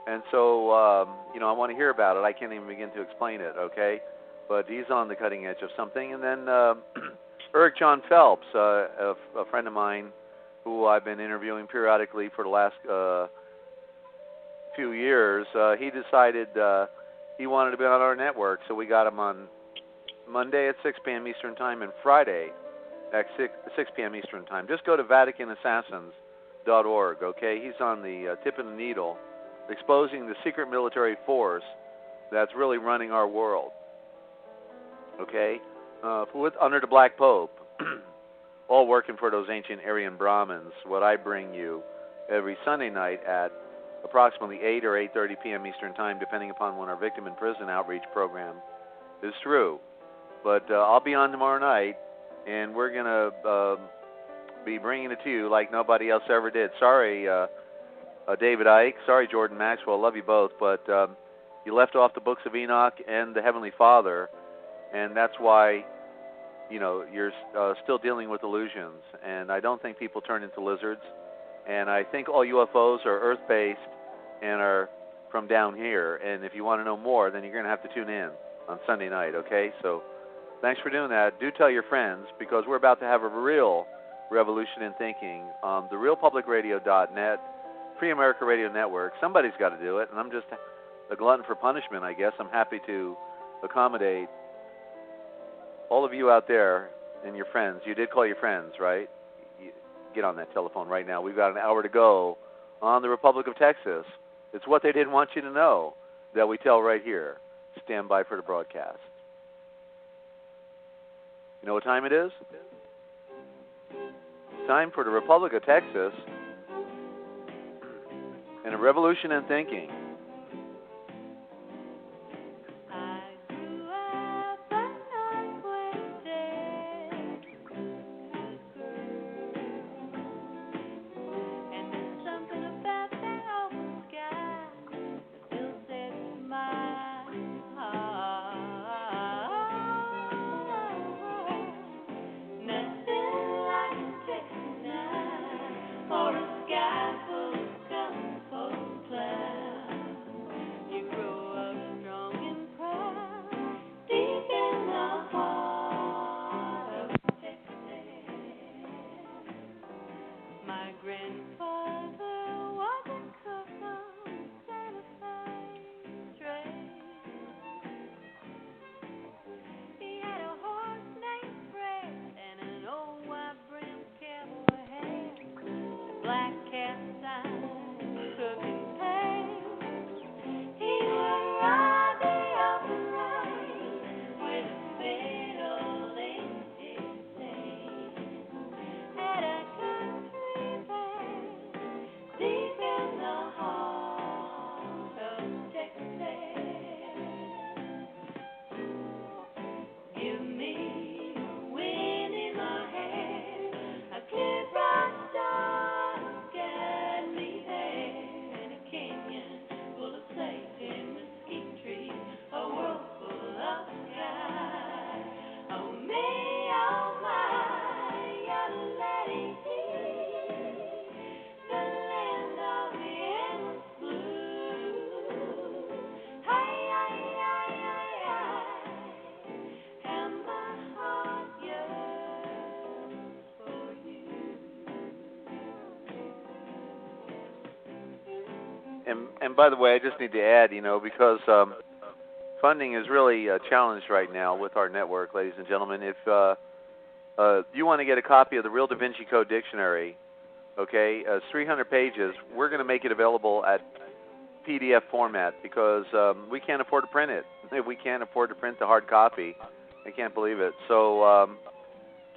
And so, I want to hear about it. I can't even begin to explain it, okay? But he's on the cutting edge of something. And then Eric John Phelps, a friend of mine who I've been interviewing periodically for the last few years, he decided he wanted to be on our network, so we got him on Monday at 6 p.m. Eastern Time and Friday at 6 p.m. Eastern Time. Just go to VaticanAssassins.org, okay? He's on the tip of the needle, exposing the secret military force that's really running our world, okay? Under the Black Pope, all working for those ancient Aryan Brahmins, what I bring you every Sunday night at approximately 8 or 8:30 p.m. Eastern Time, depending upon when our Victim in Prison outreach program is through. But I'll be on tomorrow night, and we're going to be bringing it to you like nobody else ever did. Sorry, David Icke. Sorry, Jordan Maxwell. Love you both. But you left off the books of Enoch and the Heavenly Father, and that's why, you're still dealing with illusions. And I don't think people turn into lizards. And I think all UFOs are Earth-based and are from down here. And if you want to know more, then you're going to have to tune in on Sunday night, okay? So thanks for doing that. Do tell your friends, because we're about to have a real revolution in thinking on therealpublicradio.net, Free America Radio Network. Somebody's got to do it, and I'm just a glutton for punishment, I guess. I'm happy to accommodate all of you out there and your friends. You did call your friends, right? Get on that telephone right now. We've got an hour to go on the Republic of Texas. It's what they didn't want you to know that we tell right here. Stand by for the broadcast. You know what time it is? Time for the Republic of Texas and a revolution in thinking. And by the way, I just need to add, because funding is really challenged right now with our network, ladies and gentlemen. If you want to get a copy of the Real Da Vinci Code Dictionary, okay, it's 300 pages. We're going to make it available at PDF format because we can't afford to print it. If we can't afford to print the hard copy, I can't believe it. So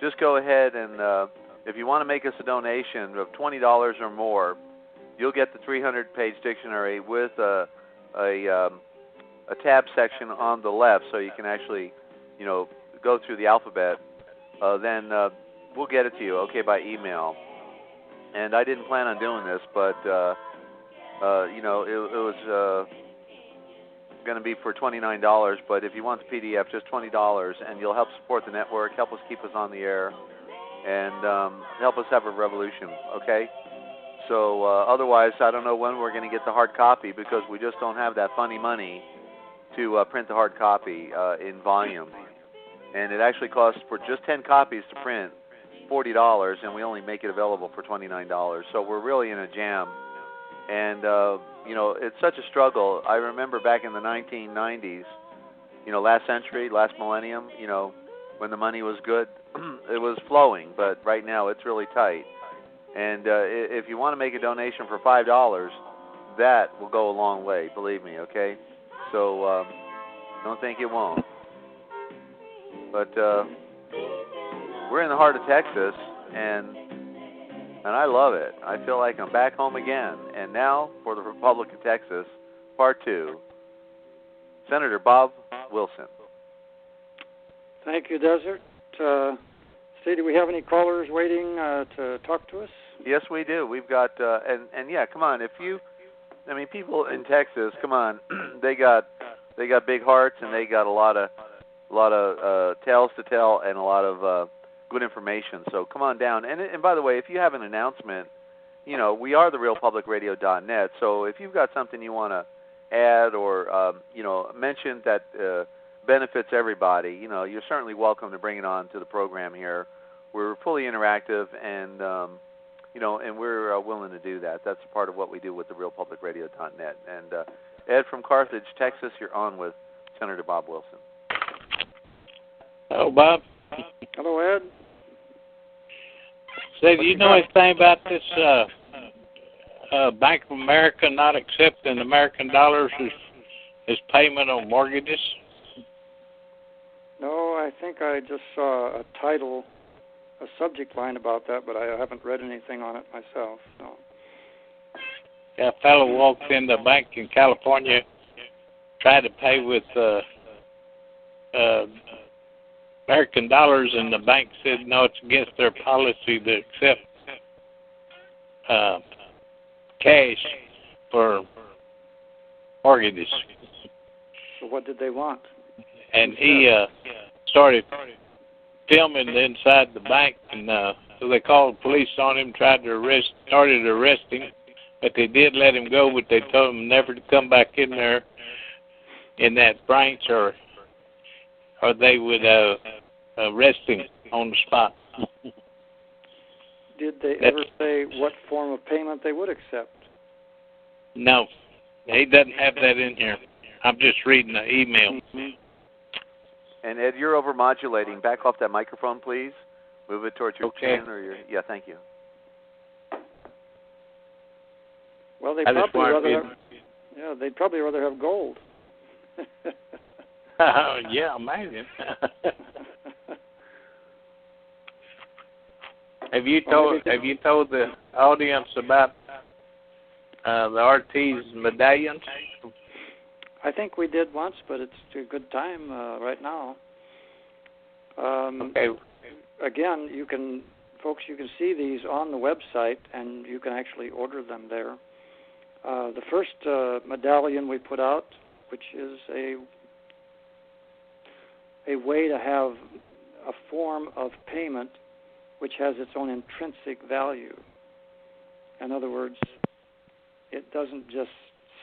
just go ahead and if you want to make us a donation of $20 or more, you'll get the 300-page dictionary with a tab section on the left, so you can actually, go through the alphabet. Then we'll get it to you, okay, by email. And I didn't plan on doing this, but it was going to be for $29. But if you want the PDF, just $20, and you'll help support the network, help us keep us on the air, and help us have a revolution, okay? So otherwise, I don't know when we're going to get the hard copy because we just don't have that funny money to print the hard copy in volume. And it actually costs, for just 10 copies to print, $40, and we only make it available for $29. So we're really in a jam. And, it's such a struggle. I remember back in the 1990s, last century, last millennium, when the money was good, it was flowing. But right now it's really tight. And if you want to make a donation for $5, that will go a long way, believe me, okay? So don't think it won't. But we're in the heart of Texas, and I love it. I feel like I'm back home again. And now, for the Republic of Texas, Part 2, Senator Bob Wilson.
Thank you, Desert. Steve, do we have any callers waiting to talk to us?
Yes, we do. We've got, and yeah, come on. People in Texas, come on, they got big hearts, and they got a lot of tales to tell and a lot of good information. So come on down. And by the way, if you have an announcement, we are the RealPublicRadio.net. So if you've got something you want to add or mention that benefits everybody, you're certainly welcome to bring it on to the program here. We're fully interactive, and and we're willing to do that. That's part of what we do with the RealPublicRadio.net. And Ed from Carthage, Texas, you're on with Senator Bob Wilson.
Hello, Bob.
Hello, Ed.
Say, do you know anything about this Bank of America not accepting American dollars as payment on mortgages?
No, I think I just saw a title, a subject line about that, but I haven't read anything on it myself. No.
Yeah, a fellow walked in the bank in California, tried to pay with American dollars, and the bank said no, it's against their policy to accept cash for mortgages.
So what did they want?
And he started filming inside the bank, and so they called the police on him, started arresting him, but they did let him go, but they told him never to come back in there in that branch, or they would arrest him on the spot.
Did they ever say what form of payment they would accept?
No, he doesn't have that in here. I'm just reading the email.
Mm-hmm.
And Ed, you're overmodulating. Back off that microphone, please. Move it towards your chin or your. Yeah, thank you.
Well, they'd probably rather have gold.
Yeah, imagine. Have you told the audience about the Ortiz medallions?
I think we did once, but it's a good time right now.
Okay.
Again, you can see these on the website, and you can actually order them there. The first medallion we put out, which is a way to have a form of payment which has its own intrinsic value. In other words, it doesn't just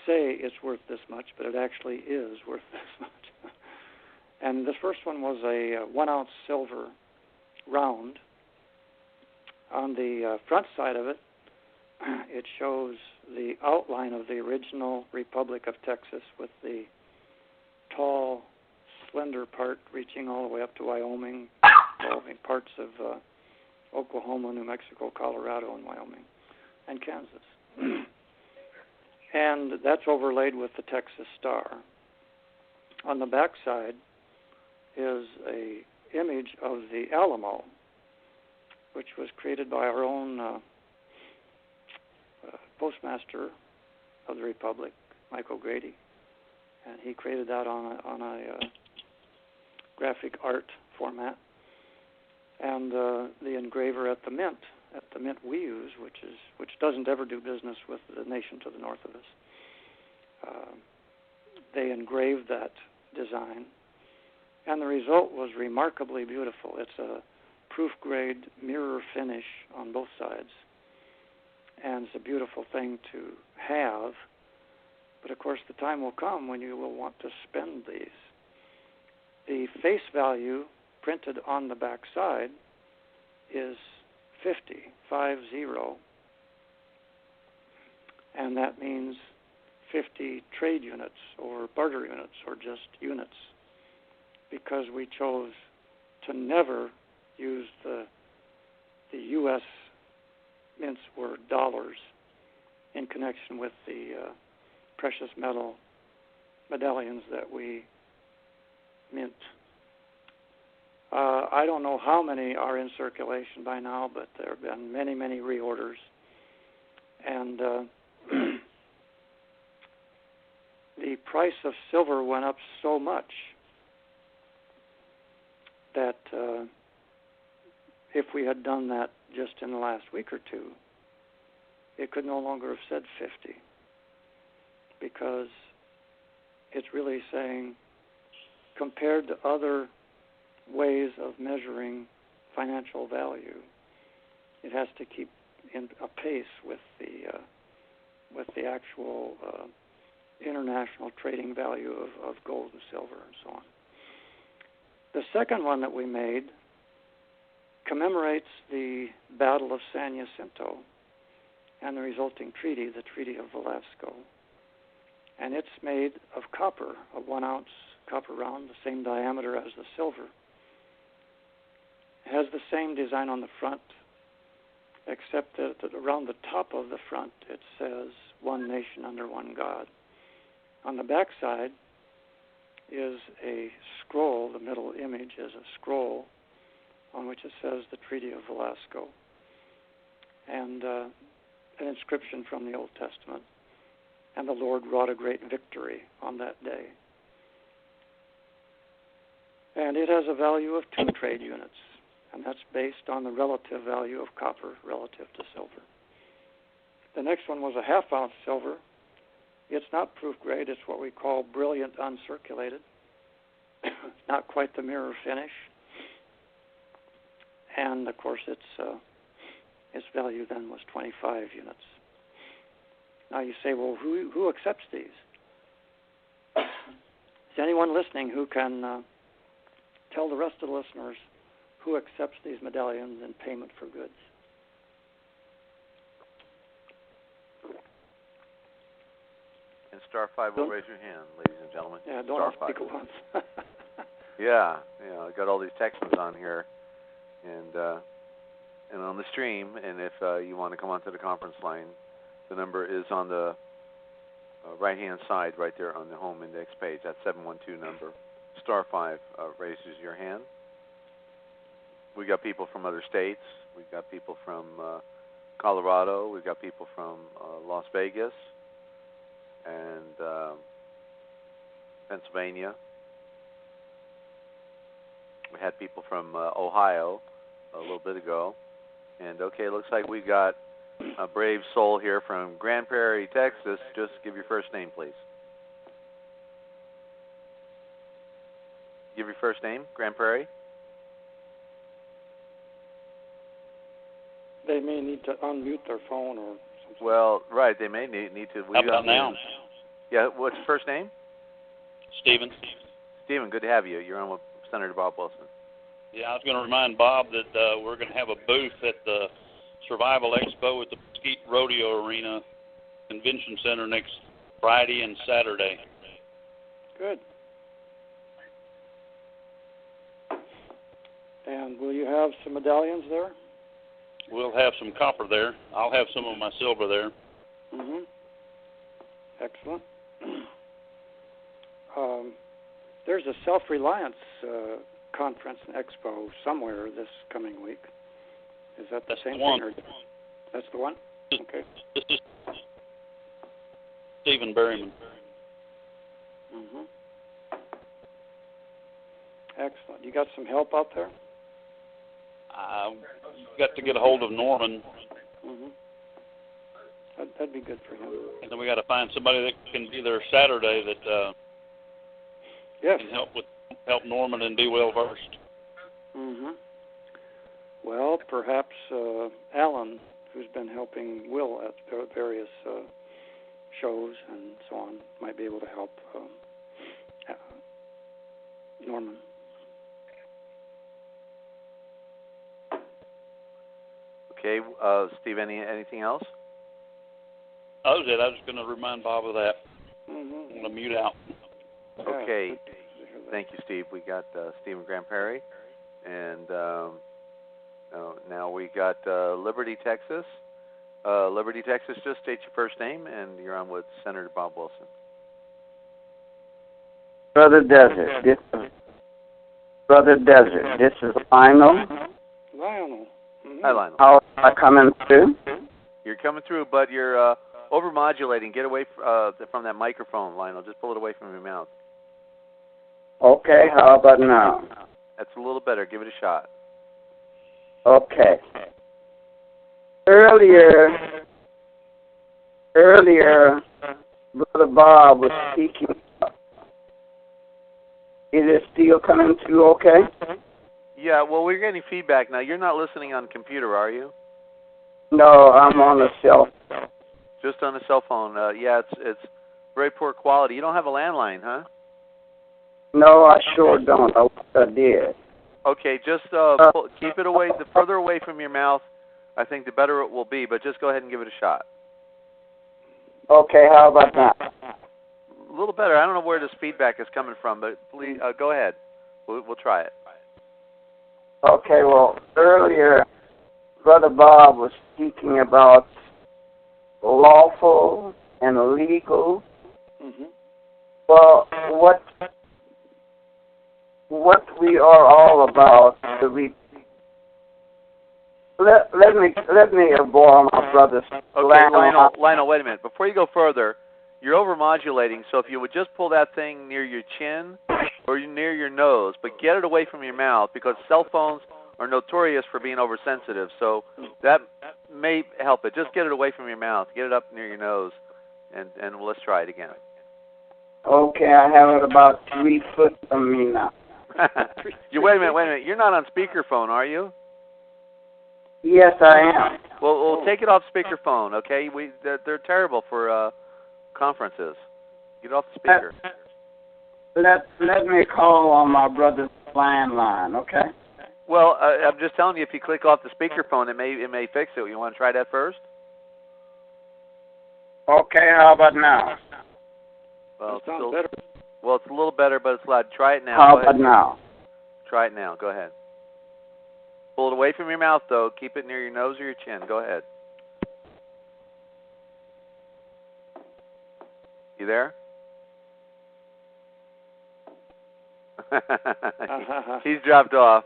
say it's worth this much, but it actually is worth this much. And this first one was a 1-ounce silver round. On the front side of it, it shows the outline of the original Republic of Texas with the tall, slender part reaching all the way up to Wyoming, involving parts of Oklahoma, New Mexico, Colorado, and Wyoming, and Kansas. And that's overlaid with the Texas star. On the back side is a image of the Alamo, which was created by our own postmaster of the Republic, Michael Grady, and he created that on a graphic art format. And the engraver at the mint we use, which doesn't ever do business with the nation to the north of us, they engraved that design, and the result was remarkably beautiful. It's a proof-grade mirror finish on both sides, and it's a beautiful thing to have. But of course, the time will come when you will want to spend these. The face value printed on the back side is 50, and that means 50 trade units or barter units or just units, because we chose to never use the U.S. mints or dollars in connection with the precious metal medallions that we mint. I don't know how many are in circulation by now, but there have been many, many reorders. And the price of silver went up so much that if we had done that just in the last week or two, it could no longer have said 50, because it's really saying, compared to other ways of measuring financial value, it has to keep in a pace with the actual international trading value of gold and silver and so on. The second one that we made commemorates the Battle of San Jacinto and the resulting treaty, the Treaty of Velasco. And it's made of copper, a 1-ounce copper round, the same diameter as the silver. It has the same design on the front, except that around the top of the front it says, "One nation under one God." On the back side is a scroll. The middle image is a scroll on which it says the Treaty of Velasco, and an inscription from the Old Testament. And the Lord wrought a great victory on that day. And it has a value of 2 trade units, and that's based on the relative value of copper relative to silver. The next one was a 1/2-ounce silver. It's not proof grade. It's what we call brilliant uncirculated. Not quite the mirror finish. And, of course, its value then was 25 units. Now you say, well, who accepts these? Is anyone listening who can tell the rest of the listeners who accepts these medallions in payment for goods?
And star 5 will raise your hand, ladies and gentlemen.
Yeah, don't
star
speak
5.
at once.
Yeah, I got all these texts on here, and on the stream. And if you want to come onto the conference line, the number is on the right-hand side, right there on the home index page. That 712 number. Star 5 raises your hand. We got people from other states. We've got people from Colorado. We've got people from Las Vegas and Pennsylvania. We had people from Ohio a little bit ago. And, okay, looks like we got a brave soul here from Grand Prairie, Texas. Just give your first name, please. Give your first name, Grand Prairie.
They may need to unmute their phone or something.
Well, right, they may need to.
How about now?
Yeah, what's your first name?
Stephen.
Stephen, good to have you. You're on with Senator Bob Wilson.
Yeah, I was going to remind Bob that we're going to have a booth at the Survival Expo at the Mesquite Rodeo Arena Convention Center next Friday and Saturday.
Good. And will you have some medallions there?
We'll have some copper there. I'll have some of my silver there.
Mm-hmm. Excellent. There's a self-reliance conference and expo somewhere this coming week. Is that the same thing? Or that's the one? Okay.
This is Stephen Berryman.
Mm-hmm. Excellent. You got some help out there?
I've got to get a hold of Norman.
Mm-hmm. That'd be good for him.
And then we got to find somebody that can be there Saturday that
yes.
can help Norman and be well versed.
Mm-hmm. Well, perhaps Alan, who's been helping Will at various shows and so on, might be able to help Norman.
Okay, Steve, anything else?
That was it. I was going to remind Bob of that.
Mm-hmm.
I'm going to mute out.
Okay. Thank you, Steve. We got Stephen Grand Prairie. And now we got Liberty, Texas. Liberty, Texas, just state your first name, and you're on with Senator Bob Wilson.
Brother Desert, this is Lionel.
Lionel. Mm-hmm.
Hi, Lionel.
How am I coming through?
You're coming through, but you're overmodulating. Get away from that microphone, Lionel. Just pull it away from your mouth.
Okay, how about now?
That's a little better. Give it a shot.
Okay. Earlier, Brother Bob was speaking. Is it still coming through okay?
Yeah, well, we're getting feedback now. You're not listening on computer, are you?
No, I'm on the cell phone.
Just on a cell phone. Yeah, it's very poor quality. You don't have a landline, huh?
No, I sure don't. I wish I did.
Okay, just keep it away. The further away from your mouth, I think the better it will be. But just go ahead and give it a shot.
Okay, how about that?
A little better. I don't know where this feedback is coming from, but please go ahead. We'll try it.
Okay, well, earlier, Brother Bob was speaking about lawful and illegal.
Mm-hmm.
Well, what we are all about, let me borrow my brother's.
Okay, Lionel, wait a minute. Before you go further, you're overmodulating, so if you would just pull that thing near your chin or near your nose, but get it away from your mouth, because cell phones are notorious for being oversensitive, so that may help it. Just get it away from your mouth. Get it up near your nose, and let's try it again.
Okay, I have it about 3 foot from me now.
Wait a minute. You're not on speakerphone, are you?
Yes, I am.
Well, we'll take it off speakerphone, okay? They're terrible for conferences. Get it off the speaker.
Let me call on my brother's landline, okay?
Well, I'm just telling you, if you click off the speakerphone, it may fix it. You want to try that first?
Okay, how about now?
Well,
That sounds better.
Well, it's a little better, but it's loud. Try it now.
How
Go ahead.
about now?
Try it now. Go ahead. Pull it away from your mouth, though. Keep it near your nose or your chin. Go ahead. You there? He's dropped off.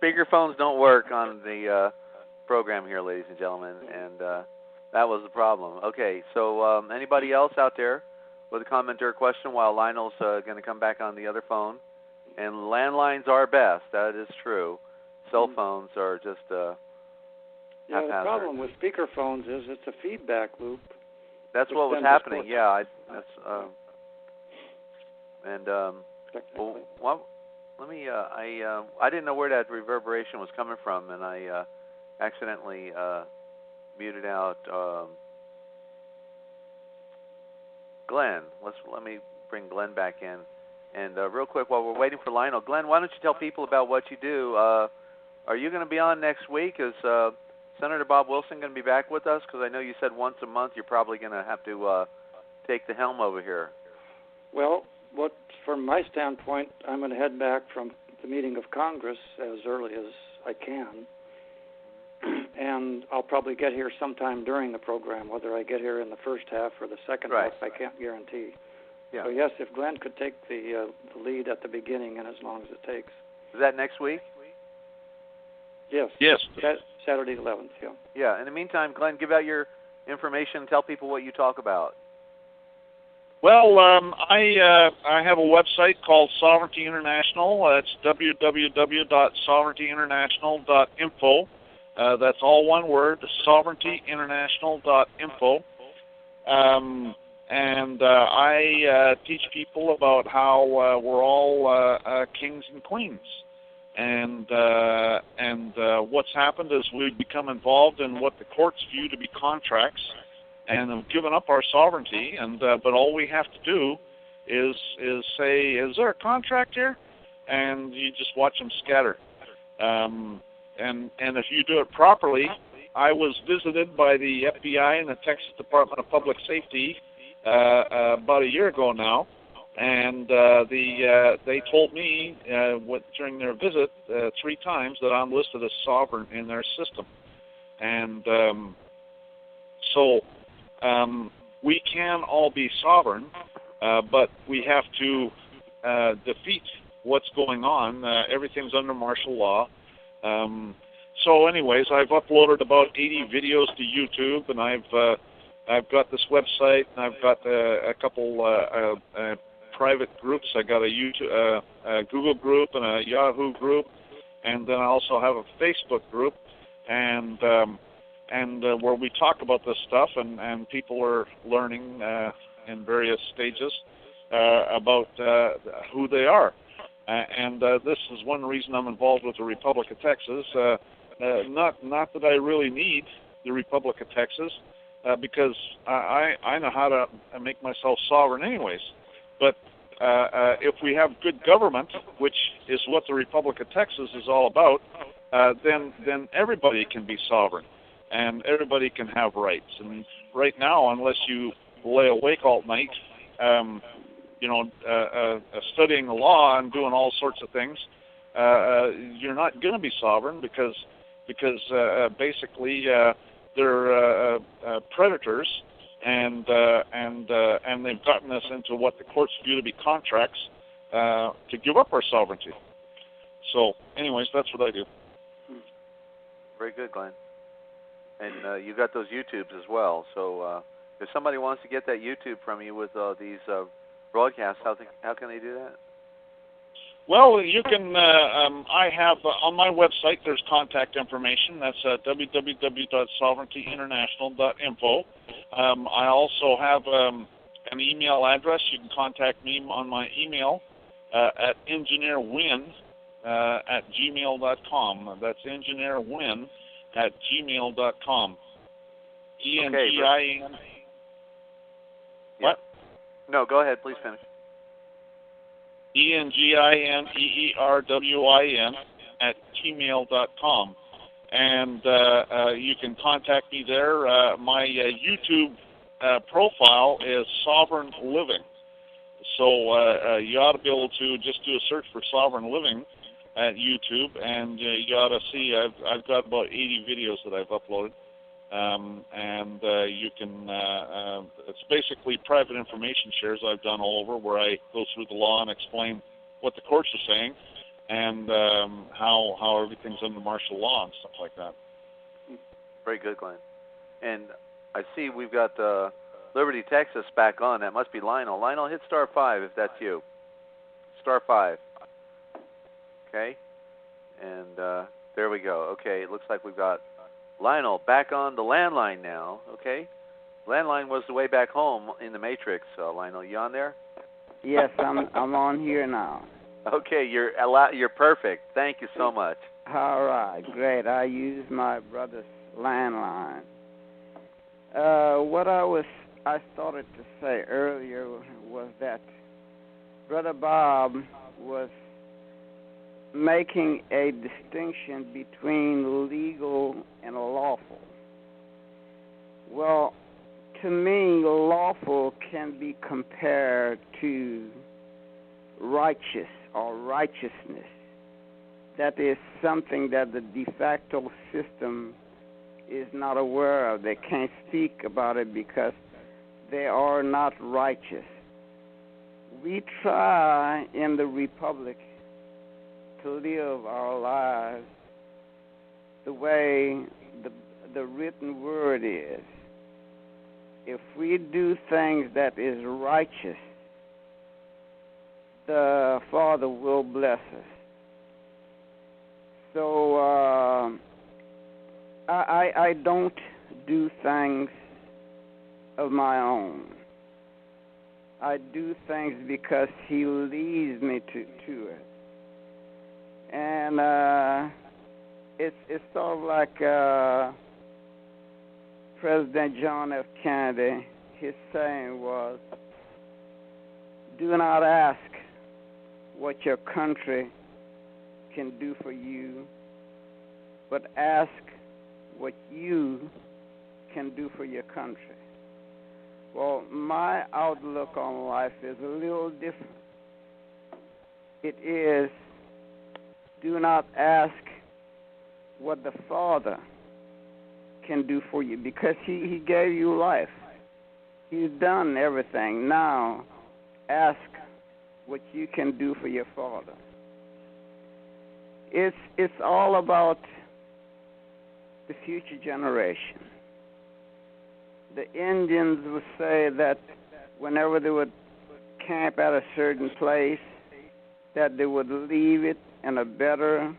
Speakerphones don't work on the program here, ladies and gentlemen, and that was the problem. Okay, so anybody else out there with a comment or a question while Lionel's going to come back on the other phone? And landlines are best. That is true. Cell phones are just
the problem with speakerphones is it's a feedback loop.
That's what was happening. Yeah, I didn't know where that reverberation was coming from, and I accidentally muted out Glenn. Let me bring Glenn back in. And real quick, while we're waiting for Lionel, Glenn, why don't you tell people about what you do? Are you going to be on next week? Is Senator Bob Wilson going to be back with us? Because I know you said once a month you're probably going to have to take the helm over here.
Well, from my standpoint, I'm going to head back from the meeting of Congress as early as I can. And I'll probably get here sometime during the program. Whether I get here in the first half or the second half, I can't guarantee.
Yeah.
So yes, if Glenn could take the lead at the beginning, and as long as it takes.
Is that next week?
Yes.
Yes.
Saturday 11th. Yeah.
Yeah. In the meantime, Glenn, give out your information. Tell people what you talk about.
Well, I have a website called Sovereignty International. It's www.sovereigntyinternational.info. That's all one word, sovereigntyinternational.info. And I teach people about how we're all kings and queens. And what's happened is we've become involved in what the courts view to be contracts, and have given up our sovereignty. And but all we have to do is say, is there a contract here? And you just watch them scatter. And if you do it properly, I was visited by the FBI and the Texas Department of Public Safety about a year ago now, and they told me during their visit 3 times that I'm listed as sovereign in their system. And so we can all be sovereign, but we have to defeat what's going on. Everything's under martial law. So anyways, I've uploaded about 80 videos to YouTube, and I've got this website, and I've got a couple private groups. I got a Google group and a Yahoo group, and then I also have a Facebook group, and where we talk about this stuff, and people are learning in various stages about who they are. And this is one reason I'm involved with the Republic of Texas. Not that I really need the Republic of Texas, because I know how to make myself sovereign anyways. But if we have good government, which is what the Republic of Texas is all about, then everybody can be sovereign, and everybody can have rights. And right now, unless you lay awake all night, studying the law and doing all sorts of things, you're not going to be sovereign because basically they're predators, and they've gotten us into what the courts view to be contracts to give up our sovereignty. So, anyways, that's what I do.
Very good, Glenn. And you got those YouTubes as well. So if somebody wants to get that YouTube from you with these broadcasts, how can they do that?
Well, you can. I have on my website. There's contact information. That's www.sovereigntyinternational.info. I also have an email address. You can contact me on my email at engineerwin@gmail.com. That's engineerwin@gmail.com. ENGIN. What?
No, go ahead. Please finish.
ENGINEERWIN@gmail.com. And you can contact me there. My YouTube profile is Sovereign Living. So you ought to be able to just do a search for Sovereign Living at YouTube, and you ought to see I've got about 80 videos that I've uploaded, and you can. It's basically private information shares I've done all over, where I go through the law and explain what the courts are saying, and how everything's under martial law and stuff like that.
Very good, Glenn. And I see we've got Liberty, Texas back on. That must be Lionel. Lionel, hit *5 if that's you. *5. Okay. And there we go. Okay, it looks like we've got Lionel back on the landline now. Okay. Landline was the way back home in the Matrix. Lionel, you on there?
Yes, I'm on here now.
Okay, you're perfect. Thank you so much.
All right, great. I used my brother's landline. What I started to say earlier was that Brother Bob was making a distinction between legal and lawful. Well, to me, lawful can be compared to righteous or righteousness. That is something that the de facto system is not aware of. They can't speak about it because they are not righteous. We try in the Republic to live our lives the way the written word is. If we do things that is righteous, the Father will bless us. So I don't do things of my own. I do things because He leads me to it. And it's sort of like President John F. Kennedy, his saying was, do not ask what your country can do for you, but ask what you can do for your country. Well, my outlook on life is a little different. It is, do not ask what the Father can do for you, because He gave you life. He's done everything. Now, ask what you can do for your Father. It's all about the future generation. The Indians would say that whenever they would camp at a certain place, that they would leave it in a better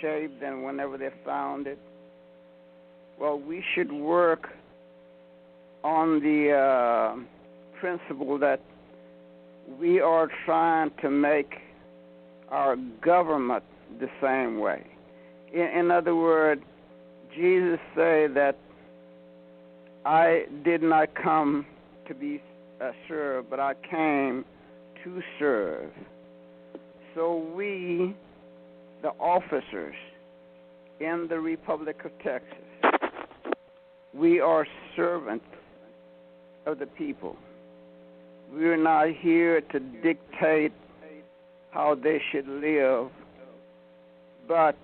shape than whenever they found it. Well, we should work on the principle that we are trying to make our government the same way. In other words, Jesus said that I did not come to be served, but I came to serve. So we, the officers in the Republic of Texas, we are servants of the people. We are not here to dictate how they should live, but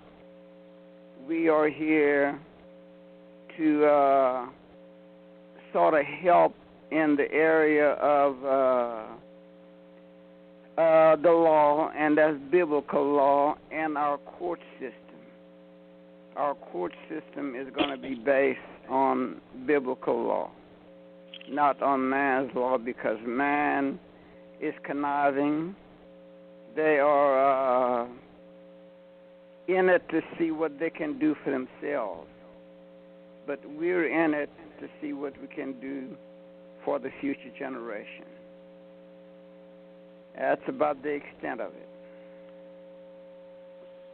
we are here to sort of help in the area of the law, and that's biblical law, and our court system. Our court system is going to be based on biblical law, not on man's law, because man is conniving. They are in it to see what they can do for themselves, but we're in it to see what we can do for the future generation. That's about the extent of it.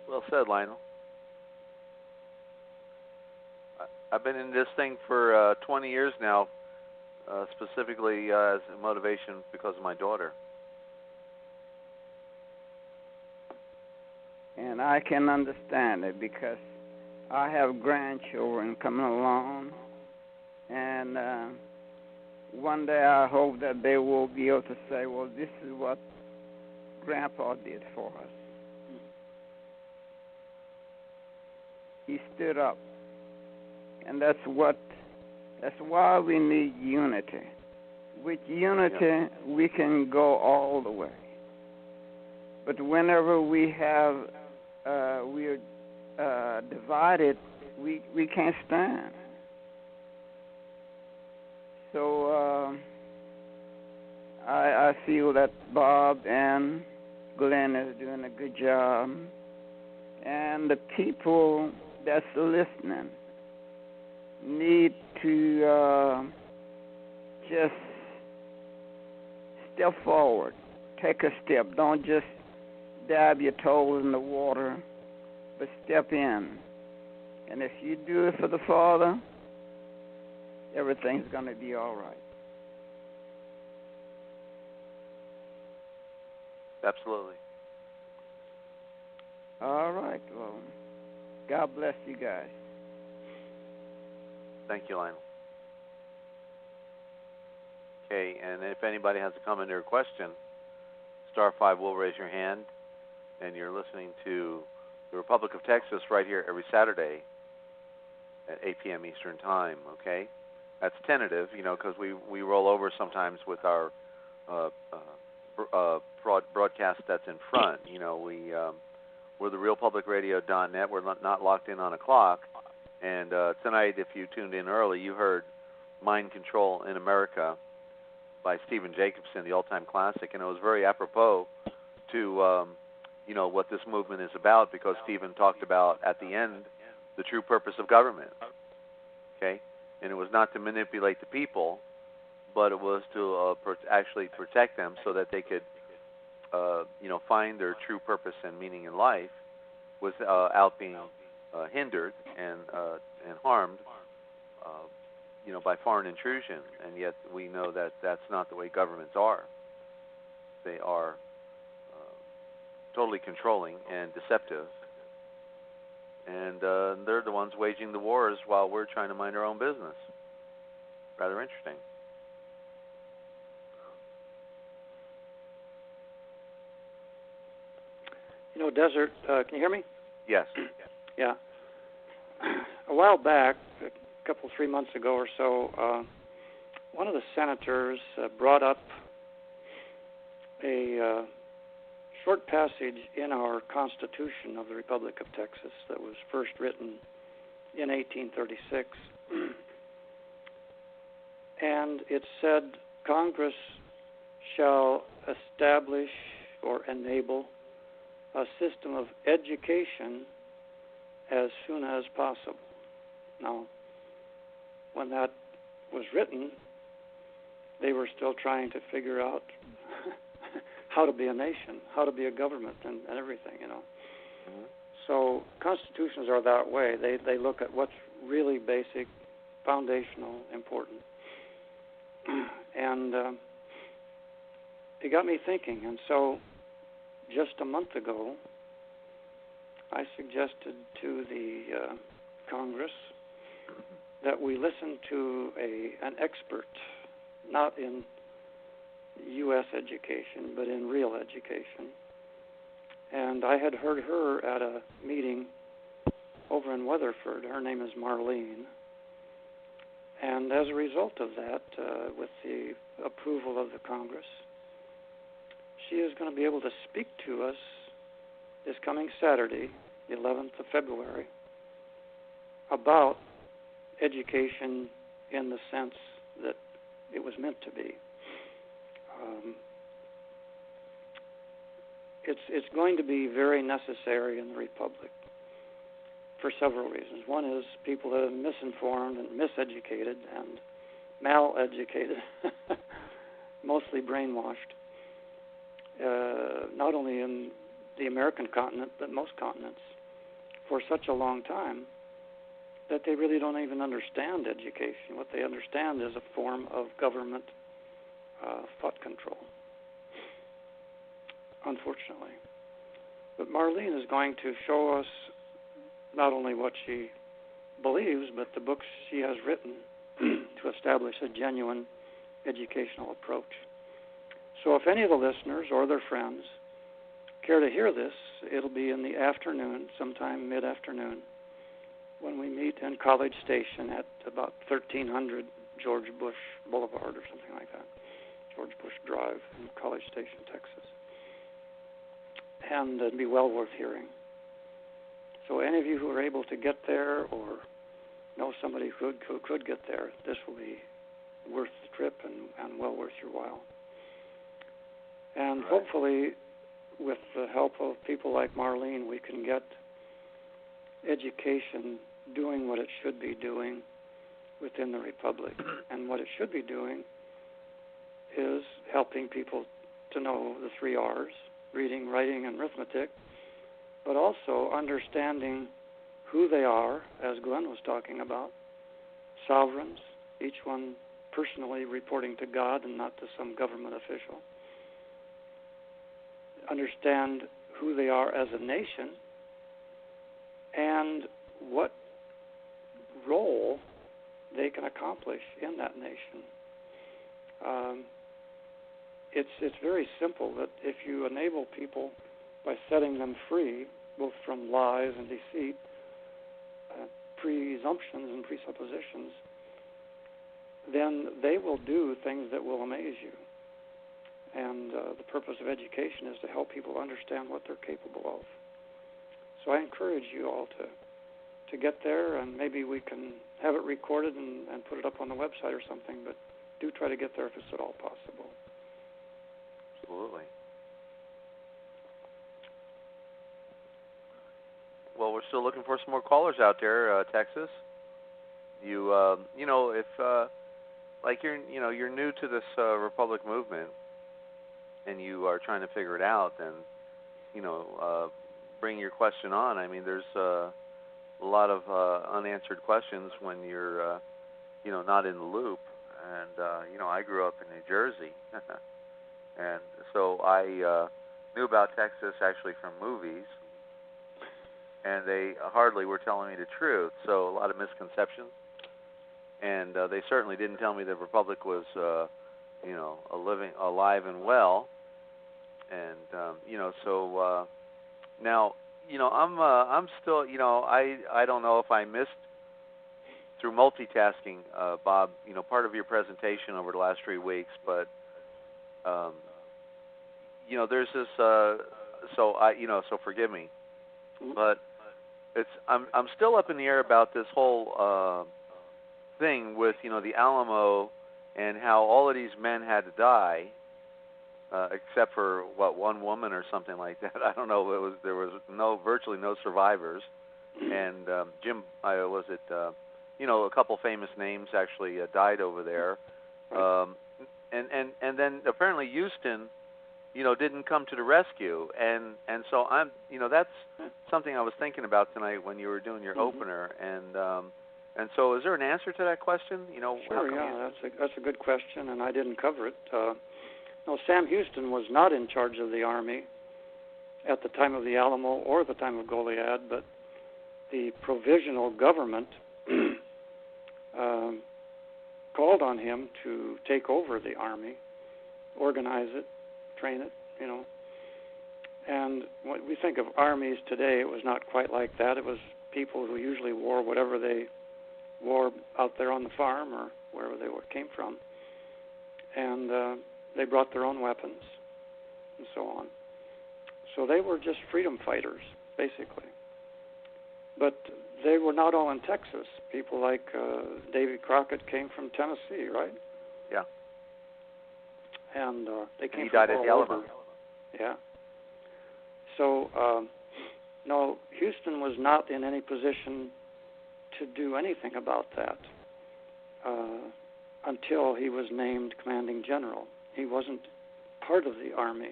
Well said, Lionel. I've been in this thing for 20 years now, specifically as a motivation because of my daughter.
And I can understand it because I have grandchildren coming along, and one day I hope that they will be able to say, well, this is what Grandpa did for us. He stood up. And that's why we need unity. With unity, we can go all the way. But whenever we're divided, we can't stand. So I feel that Bob and Glenn is doing a good job, and the people that's listening need to just step forward, take a step. Don't just dab your toes in the water, but step in. And if you do it for the Father, everything's going to be all right.
Absolutely.
All right. Well, God bless you guys.
Thank you, Lionel. Okay, and if anybody has a comment or a question, *5 will raise your hand. And you're listening to the Republic of Texas right here every Saturday at 8 p.m. Eastern Time, okay? That's tentative, because we roll over sometimes with our broadcast that's in front. We're the RealPublicRadio.net. We're not locked in on a clock. And tonight, if you tuned in early, you heard Mind Control in America by Stephen Jacobson, the all-time classic. And it was very apropos to, what this movement is about, because Stephen talked about, at the end, the true purpose of government. Okay? And it was not to manipulate the people, but it was to actually protect them so that they could, find their true purpose and meaning in life without being hindered and harmed, by foreign intrusion. And yet we know that that's not the way governments are. They are totally controlling and deceptive. And they're the ones waging the wars while we're trying to mind our own business. Rather interesting.
Desert, can you hear me?
Yes.
Yeah. A while back, a couple, 3 months ago or so, one of the senators brought up a short passage in our Constitution of the Republic of Texas that was first written in 1836. And it said, Congress shall establish or enable a system of education as soon as possible. Now, when that was written, they were still trying to figure out how to be a nation, how to be a government, and everything, Mm-hmm. So constitutions are that way. They look at what's really basic, foundational, important. And it got me thinking. And so just a month ago, I suggested to the Congress that we listen to an expert, not in U.S. education, but in real education. And I had heard her at a meeting over in Weatherford. Her name is Marlene. And as a result of that, with the approval of the Congress, she is going to be able to speak to us this coming Saturday, the 11th of February, about education in the sense that it was meant to be. It's going to be very necessary in the Republic for several reasons. One is people that are misinformed and miseducated and maleducated, mostly brainwashed, not only in the American continent, but most continents, for such a long time that they really don't even understand education. What they understand is a form of government thought control, unfortunately. But Marlene is going to show us not only what she believes, but the books she has written to establish a genuine educational approach. So if any of the listeners or their friends care to hear this, it'll be in the afternoon, sometime mid-afternoon, when we meet in College Station at about 1300 George Bush Boulevard or something like that, George Bush Drive in College Station, Texas. And it'd be well worth hearing. So any of you who are able to get there or know somebody who could get there, this will be worth the trip and well worth your while. And
right.
Hopefully, with the help of people like Marlene, we can get education doing what it should be doing within the Republic. And what it should be doing is helping people to know the 3 R's, reading, writing, and arithmetic, but also understanding who they are, as Glenn was talking about, sovereigns, each one personally reporting to God and not to some government official. Understand who they are as a nation and what role they can accomplish in that nation. It's very simple that if you enable people by setting them free, both from lies and deceit, presumptions and presuppositions, then they will do things that will amaze you. And the purpose of education is to help people understand what they're capable of. So I encourage you all to get there, and maybe we can have it recorded and put it up on the website or something, but do try to get there if it's at all possible.
Absolutely. Well, we're still looking for some more callers out there, Texas. You know, if like you're new to this Republic movement, and you are trying to figure it out, then bring your question on. I mean, there's a lot of unanswered questions when you're not in the loop. And I grew up in New Jersey, and so I knew about Texas actually from movies. And they hardly were telling me the truth, so a lot of misconceptions. And they certainly didn't tell me the Republic was, alive and well. And so now, I'm still, I don't know if I missed through multitasking, Bob, part of your presentation over the last 3 weeks, but there's this. So forgive me, but. I'm still up in the air about this whole thing with the Alamo and how all of these men had to die, except for one woman or something like that. I don't know. There was virtually no survivors, and a couple famous names actually died over there, and then apparently Houston. Didn't come to the rescue, and so I'm, that's something I was thinking about tonight when you were doing your opener, and so is there an answer to that question?
Sure, yeah, that's a good question, and I didn't cover it. No, Sam Houston was not in charge of the Army at the time of the Alamo or the time of Goliad, but the provisional government called on him to take over the Army, organize it, train it, And when we think of armies today, it was not quite like that. It was people who usually wore whatever they wore out there on the farm or wherever they came from. And they brought their own weapons and so on. So they were just freedom fighters, basically. But they were not all in Texas. People like Davy Crockett came from Tennessee, right?
Yeah.
And they came
he
from
died at the Alamo.
Yeah. So, no, Houston was not in any position to do anything about that until he was named commanding general. He wasn't part of the Army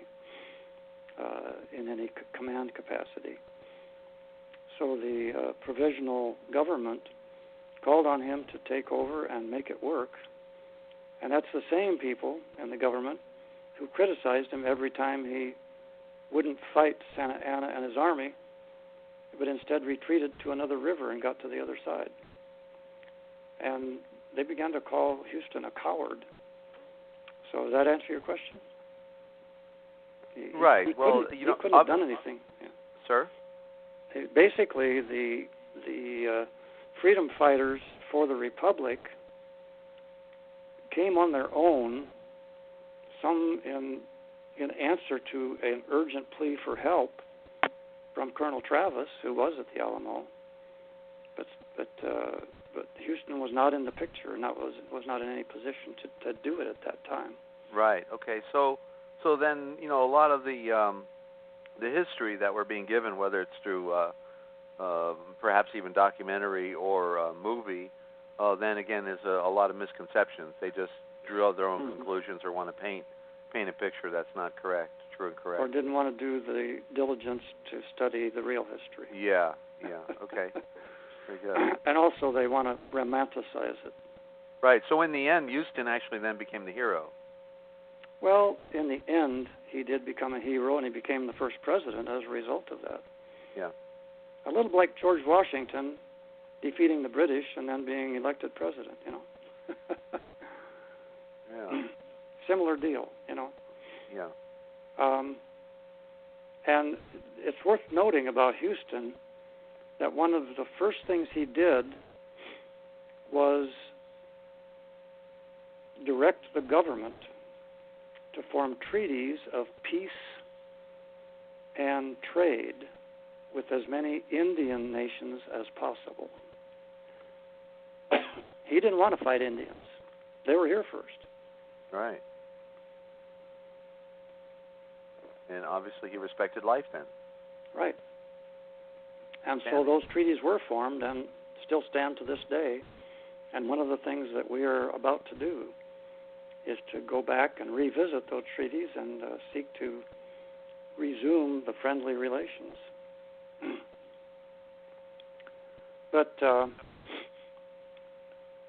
in any command capacity. So the provisional government called on him to take over and make it work. And that's the same people in the government who criticized him every time he wouldn't fight Santa Anna and his army, but instead retreated to another river and got to the other side. And they began to call Houston a coward So does that answer your question?
Right.
He
well,
he couldn't have done anything. Yeah.
Sir?
Basically, the freedom fighters for the Republic came on their own, some in answer to an urgent plea for help from Colonel Travis, who was at the Alamo, but Houston was not in the picture, and was not in any position to do it at that time.
Right. Okay. So then, a lot of the history that we're being given, whether it's through perhaps even documentary or movie, then again is a lot of misconceptions. They just drew out their own conclusions or want to paint a picture that's not correct, true and correct.
Or didn't want to do the diligence to study the real history.
Yeah. Okay. Very good.
And also they want to romanticize it.
Right. So in the end, Houston actually then became the hero.
Well, in the end, he did become a hero, and he became the first president as a result of that.
Yeah.
A little like George Washington defeating the British and then being elected president,
Yeah.
Similar deal,
Yeah.
And it's worth noting about Houston that one of the first things he did was direct the government to form treaties of peace and trade with as many Indian nations as possible. He didn't want to fight Indians. They were here first.
Right. And obviously he respected life then.
Right. And so those treaties were formed and still stand to this day. And one of the things that we are about to do is to go back and revisit those treaties and seek to resume the friendly relations. But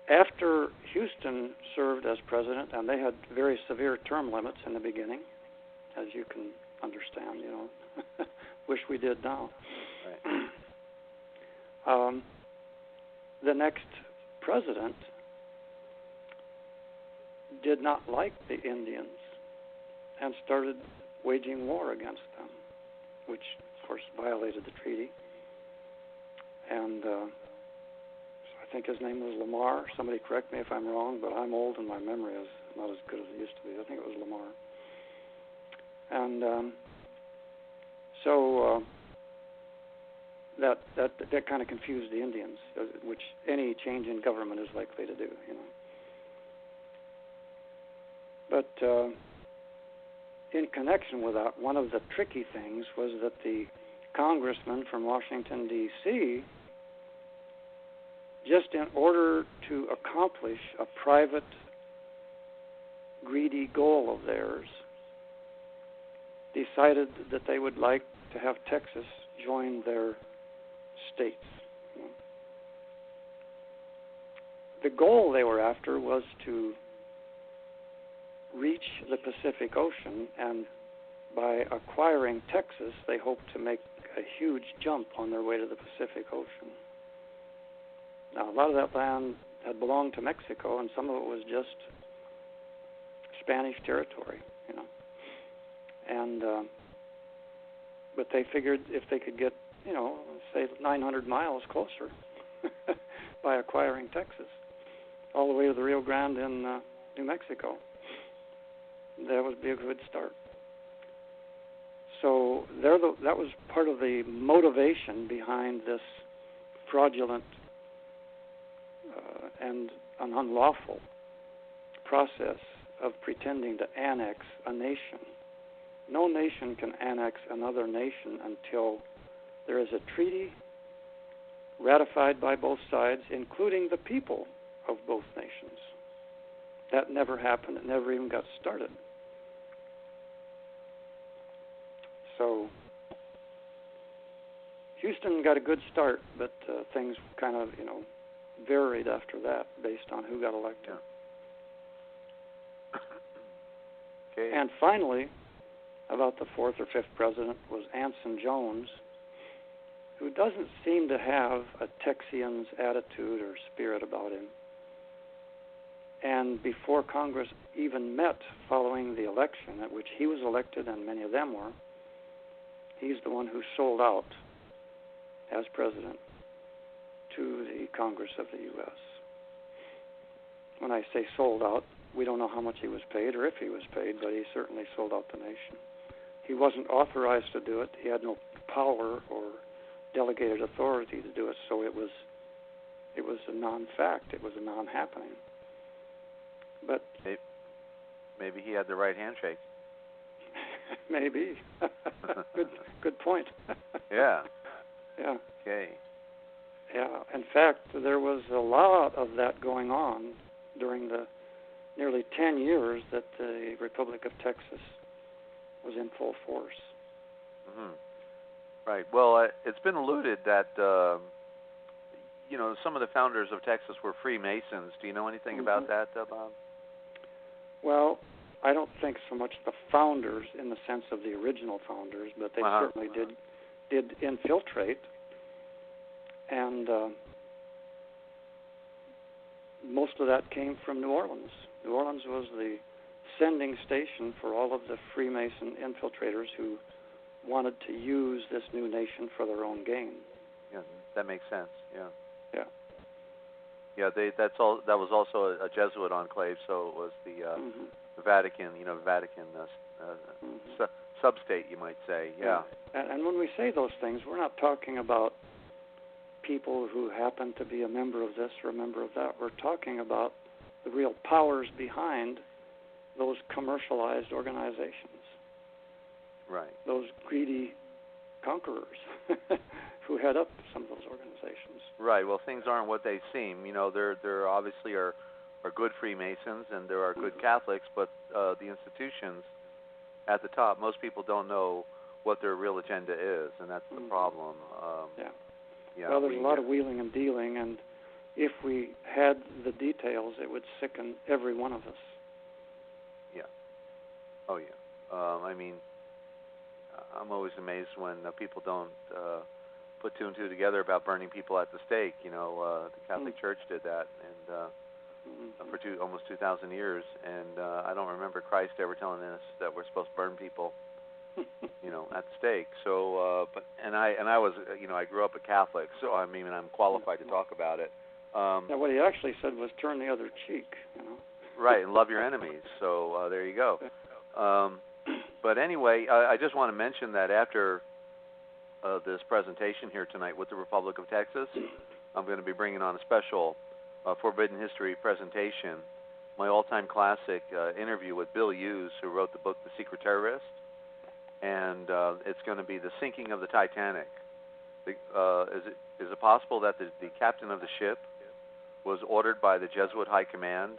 after Houston served as president, and they had very severe term limits in the beginning, as you can understand, wish we did now.
Right.
The next president did not like the Indians and started waging war against them, which, of course, violated the treaty. And I think his name was Lamar. Somebody correct me if I'm wrong, but I'm old and my memory is not as good as it used to be. I think it was Lamar. And so that kind of confused the Indians, which any change in government is likely to do, But in connection with that, one of the tricky things was that the congressman from Washington, D.C., just in order to accomplish a private, greedy goal of theirs, decided that they would like to have Texas join their states. The goal they were after was to reach the Pacific Ocean, and by acquiring Texas, they hoped to make a huge jump on their way to the Pacific Ocean. Now, a lot of that land had belonged to Mexico, and some of it was just Spanish territory, And but they figured if they could get, say 900 miles closer by acquiring Texas, all the way to the Rio Grande in New Mexico, that would be a good start. So that was part of the motivation behind this fraudulent and an unlawful process of pretending to annex a nation. No nation can annex another nation until there is a treaty ratified by both sides, including the people of both nations. That never happened. It never even got started. So Houston got a good start, but things kind of, varied after that based on who got elected.
Yeah. Okay.
And finally, about the fourth or fifth president was Anson Jones, who doesn't seem to have a Texian's attitude or spirit about him. And And before Congress even met following the election at which he was elected and many of them were, he's the one who sold out as president to the Congress of the U.S. When I say sold out, we don't know how much he was paid or if he was paid, but he certainly sold out the nation. He wasn't authorized to do it. He had no power or delegated authority to do it, so it was a non-fact. It was a non-happening. But
maybe he had the right handshake.
Maybe. Good point.
Yeah.
Yeah.
Okay.
Yeah. In fact, there was a lot of that going on during the nearly 10 years that the Republic of Texas was in full force.
Mm-hmm. Right. Well, it's been alluded that some of the founders of Texas were Freemasons. Do you know anything about that, Bob?
Well, I don't think so much the founders in the sense of the original founders, but they certainly did infiltrate. And most of that came from New Orleans. New Orleans was the sending station for all of the Freemason infiltrators who wanted to use this new nation for their own gain.
Yeah, that makes sense. Yeah.
Yeah.
Yeah, that was also a Jesuit enclave, so it was the Vatican, Vatican sub-state, you might say. Yeah.
And when we say those things, we're not talking about people who happen to be a member of this or a member of that. We're talking about the real powers behind those commercialized organizations. Right. Those greedy conquerors who head up some of those organizations.
Right. Well, things aren't what they seem. There obviously are good Freemasons and there are good Catholics, but the institutions at the top, most people don't know what their real agenda is, and that's the problem.
Yeah, well, there's a lot of wheeling and dealing, and if we had the details, it would sicken every one of us.
Yeah. Oh, yeah. I'm always amazed when people don't put two and two together about burning people at the stake. The Catholic Church did that, and for almost 2,000 years, and I don't remember Christ ever telling us that we're supposed to burn people, at the stake. So, I was, I grew up a Catholic, so I'm qualified to talk about it.
Now, what he actually said was turn the other cheek.
Right, and love your enemies. So there you go. But anyway, I just want to mention that after this presentation here tonight with the Republic of Texas, I'm going to be bringing on a special Forbidden History presentation, my all-time classic interview with Bill Hughes, who wrote the book The Secret Terrorist, and it's going to be the sinking of the Titanic. Is it possible that the captain of the ship was ordered by the Jesuit High Command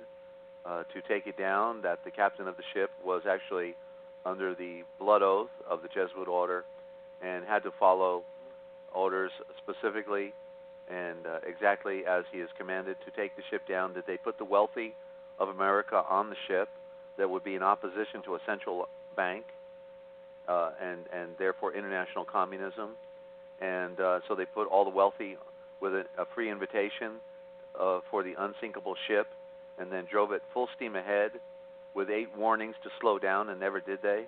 to take it down, that the captain of the ship was actually under the blood oath of the Jesuit order and had to follow orders specifically and exactly as he is commanded to take the ship down? Did they put the wealthy of America on the ship that would be in opposition to a central bank and therefore international communism? And so they put all the wealthy with a free invitation for the unsinkable ship and then drove it full steam ahead with 8 warnings to slow down, and never did they.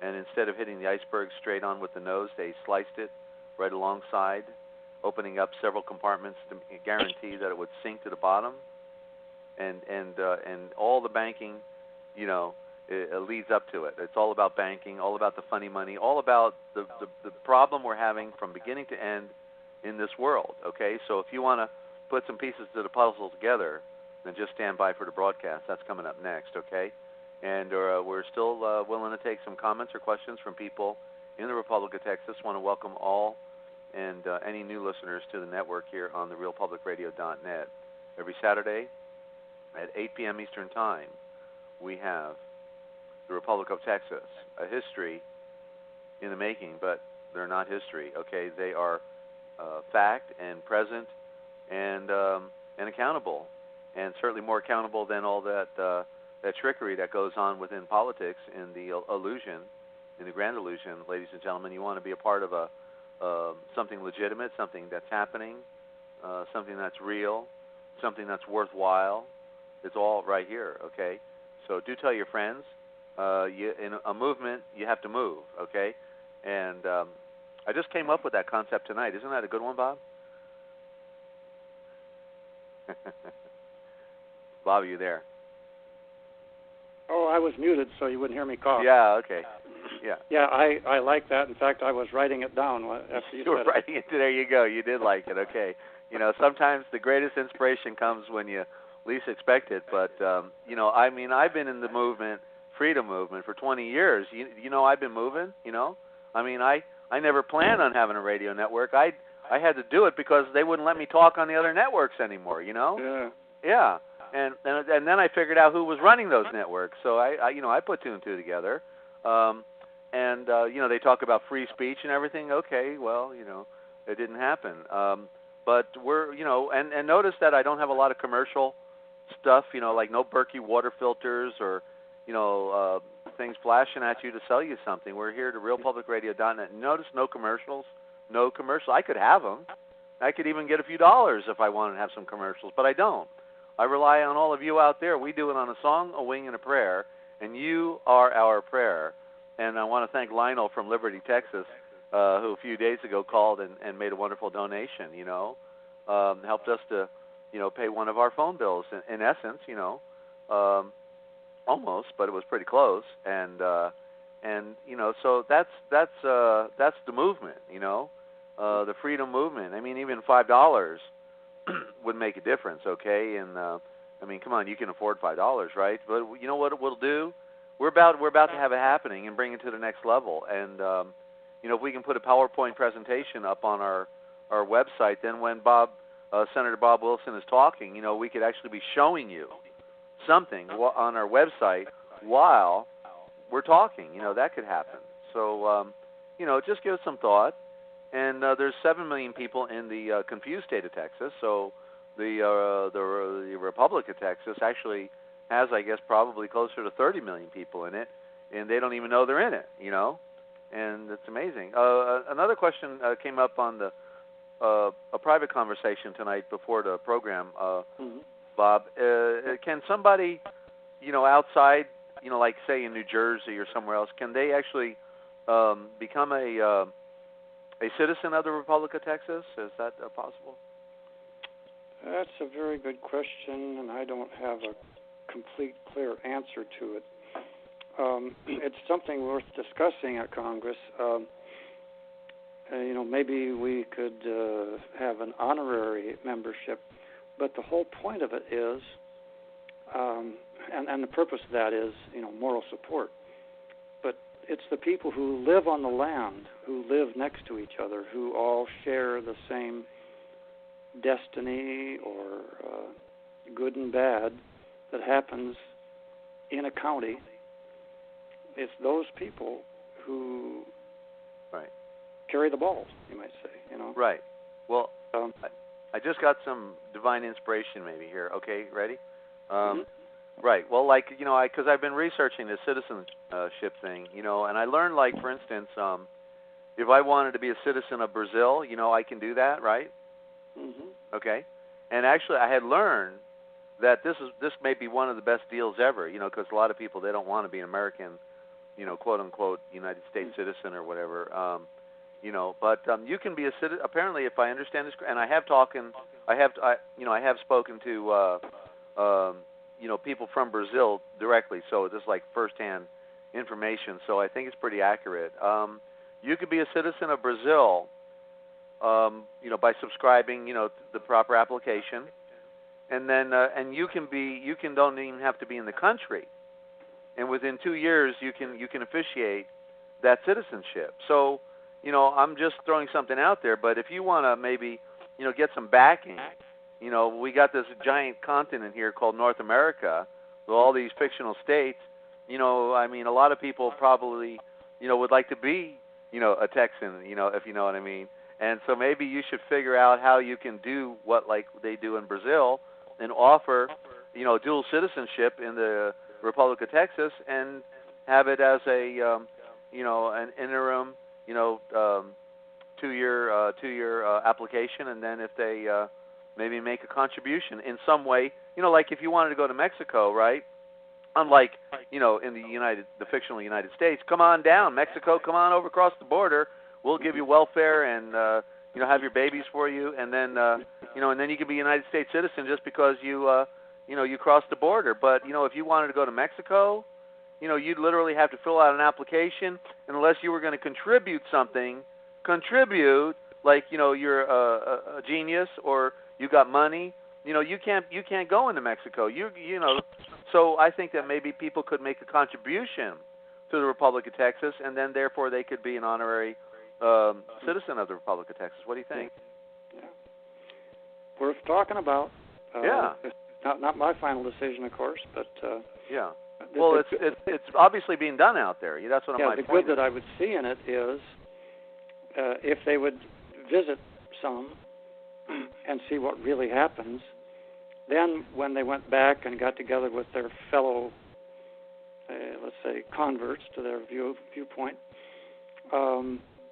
And instead of hitting the iceberg straight on with the nose, they sliced it right alongside, opening up several compartments to guarantee that it would sink to the bottom. And all the banking, it leads up to it. It's all about banking, all about the funny money, all about the problem we're having from beginning to end in this world, okay? So if you want to put some pieces to the puzzle together, then just stand by for the broadcast. That's coming up next, okay? And we're still willing to take some comments or questions from people in the Republic of Texas. Want to welcome all and any new listeners to the network here on the RealPublicRadio.net. Every Saturday at 8 p.m. Eastern Time, we have the Republic of Texas, a history in the making, but they're not history, okay? They are fact and present and accountable, and certainly more accountable than all that trickery that goes on within politics in the illusion, in the grand illusion. Ladies and gentlemen, you want to be a part of something legitimate, something that's happening, something that's real, something that's worthwhile. It's all right here, okay? So do tell your friends. In a movement, you have to move, okay? And I just came up with that concept tonight. Isn't that a good one, Bob? Bob, are you there?
Oh, I was muted, so you wouldn't hear me cough.
Yeah, okay. Yeah.
Yeah, I like that. In fact, I was writing it down after you
were
said
writing it. There you go. You did like it, okay. Sometimes the greatest inspiration comes when you least expect it. But, I mean, I've been in the movement, freedom movement, for 20 years. I've been moving, I mean, I never planned on having a radio network. I had to do it because they wouldn't let me talk on the other networks anymore,
Yeah.
Yeah. And then I figured out who was running those networks. So I put two and two together. They talk about free speech and everything. Okay, well, it didn't happen. But we're, and notice that I don't have a lot of commercial stuff, like no Berkey water filters or, things flashing at you to sell you something. We're here to realpublicradio.net. Notice no commercials. No commercial. I could have them. I could even get a few dollars if I wanted to have some commercials, but I don't. I rely on all of you out there. We do it on a song, a wing, and a prayer, and you are our prayer. And I want to thank Lionel from Liberty, Texas, who a few days ago called and made a wonderful donation, helped us to, pay one of our phone bills, in essence, almost, but it was pretty close. And so that's the movement, the freedom movement. I mean, even $5 would make a difference, okay? And I mean, come on, you can afford $5, right? But you know what we'll do? We're about to have it happening and bring it to the next level. And if we can put a PowerPoint presentation up on our website, then when Senator Bob Wilson is talking, we could actually be showing you something on our website while we're talking. That could happen. So just give it some thought. And there's 7 million people in the confused state of Texas. So the Republic of Texas actually has, I guess, probably closer to 30 million people in it, and they don't even know they're in it, and it's amazing. Another question came up on a private conversation tonight before the program, Bob. Can somebody, outside, like say in New Jersey or somewhere else, can they actually become a citizen of the Republic of Texas? Is that possible?
That's a very good question, and I don't have a complete, clear answer to it. It's something worth discussing at Congress. Maybe we could have an honorary membership, but the whole point of it is, and the purpose of that is, moral support. But it's the people who live on the land, who live next to each other, who all share the same destiny or good and bad that happens in a county. It's those people who carry the ball, you might say.
Right. Well, I just got some divine inspiration maybe here. Okay, ready? Right. Well, because I've been researching this citizenship thing, and I learned, for instance, if I wanted to be a citizen of Brazil, I can do that, right? Okay. And actually, I had learned that this may be one of the best deals ever, because a lot of people, they don't want to be an American, quote unquote United States citizen or whatever, But you can be a citizen. Apparently, if I understand this, and I have spoken to people from Brazil directly, so this is like firsthand information. So I think it's pretty accurate. You could be a citizen of Brazil, by subscribing, the proper application. And then, you don't even have to be in the country, and within 2 years you can officiate that citizenship. So, I'm just throwing something out there. But if you want to maybe, get some backing, we got this giant continent here called North America with all these fictional states. I mean, a lot of people probably, would like to be, a Texan, if you know what I mean. And so maybe you should figure out how you can do what like they do in Brazil and offer, dual citizenship in the Republic of Texas and have it as a, an interim, 2-year application. And then if they maybe make a contribution in some way like if you wanted to go to Mexico, right? Unlike, in the fictional United States, come on down, Mexico, come on over across the border. We'll give you welfare and have your babies for you, and then and then you can be a United States citizen just because you crossed the border. But if you wanted to go to Mexico, you'd literally have to fill out an application, and unless you were going to contribute, like you're a genius or you got money, you can't go into Mexico. So I think that maybe people could make a contribution to the Republic of Texas, and then therefore they could be an honorary citizen of the Republic of Texas. What do you think?
Yeah. Worth talking about.
Yeah.
It's not my final decision, of course, but
yeah. Well, it's obviously being done out there. That's what my
the
point
good that I would see in it is if they would visit some and see what really happens. Then, when they went back and got together with their fellow, let's say, converts to their viewpoint,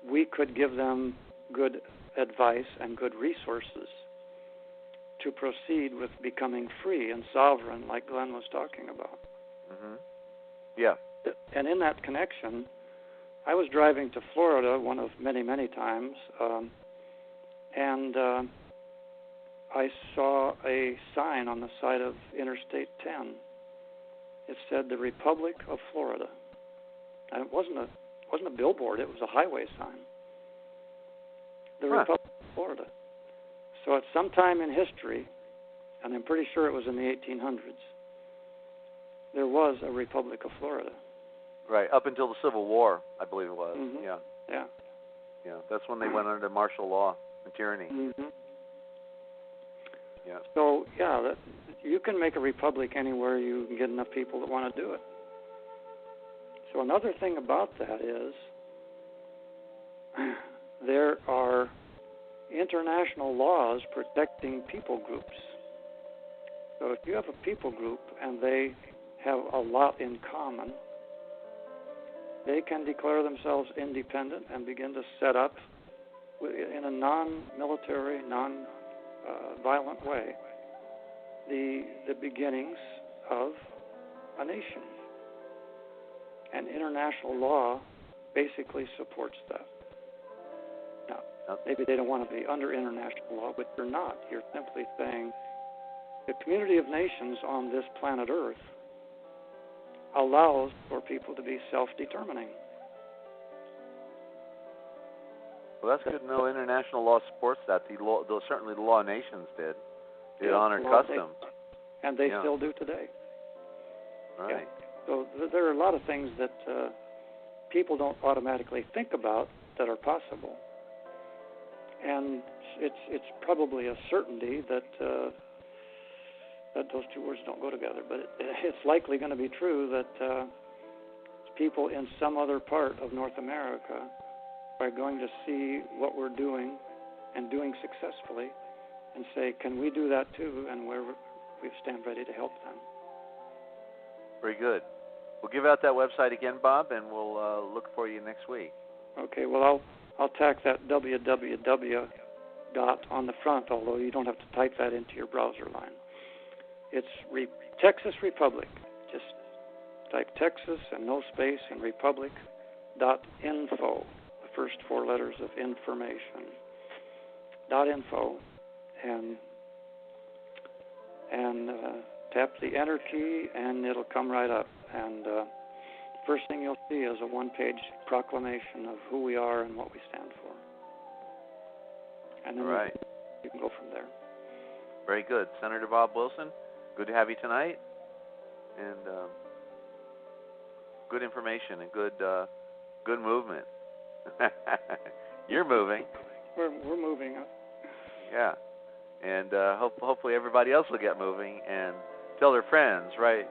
we could give them good advice and good resources to proceed with becoming free and sovereign, like Glenn was talking about.
Mm-hmm. Yeah.
And in that connection, I was driving to Florida one of many, many times, and I saw a sign on the side of Interstate 10. It said the Republic of Florida. And it wasn't a billboard, it was a highway sign. The Republic of Florida. So at some time in history, and I'm pretty sure it was in the 1800s, there was a Republic of Florida.
Right, up until the Civil War, I believe it was.
Mm-hmm.
Yeah.
Yeah.
Yeah, that's when they went under martial law and tyranny.
Mm-hmm.
Yeah.
So, you can make a republic anywhere you can get enough people that want to do it. So another thing about that is there are international laws protecting people groups. So if you have a people group and they have a lot in common, they can declare themselves independent and begin to set up in a non-military, non-violent way the beginnings of a nation. And international law basically supports that. Now, maybe they don't want to be under international law, but you're not. You're simply saying the community of nations on this planet Earth allows for people to be self-determining.
Well, that's good to know. International law supports that. Certainly the law of nations did. It honored custom.
And they still do today.
Right.
Yeah. So there are a lot of things that people don't automatically think about that are possible. And it's probably a certainty that those two words don't go together, but it's likely going to be true that people in some other part of North America are going to see what we're doing and doing successfully and say, can we do that too? And we stand ready to help them.
Very good. We'll give out that website again, Bob, and we'll look for you next week.
Okay, well, I'll tack that www dot on the front, although you don't have to type that into your browser line. It's Texas Republic. Just type Texas and no space and Republic .info, the first four letters of information. .info, and tap the enter key, and it'll come right up. And first thing you'll see is a one-page proclamation of who we are and what we stand for. And then you can go from there.
Very good. Senator Bob Wilson, good to have you tonight. And good information and good movement. You're moving.
We're moving.
Yeah. And hopefully everybody else will get moving and tell their friends, right,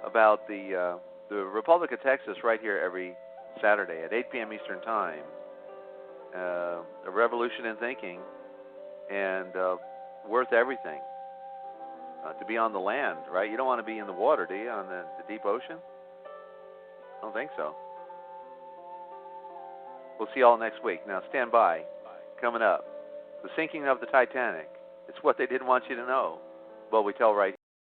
about the Republic of Texas right here every Saturday at 8 p.m. Eastern Time. A revolution in thinking, and worth everything to be on the land, right? You don't want to be in the water, do you, on the deep ocean? I don't think so. We'll see you all next week. Now, stand by. Coming up, the sinking of the Titanic. It's what they didn't want you to know. Well, we tell right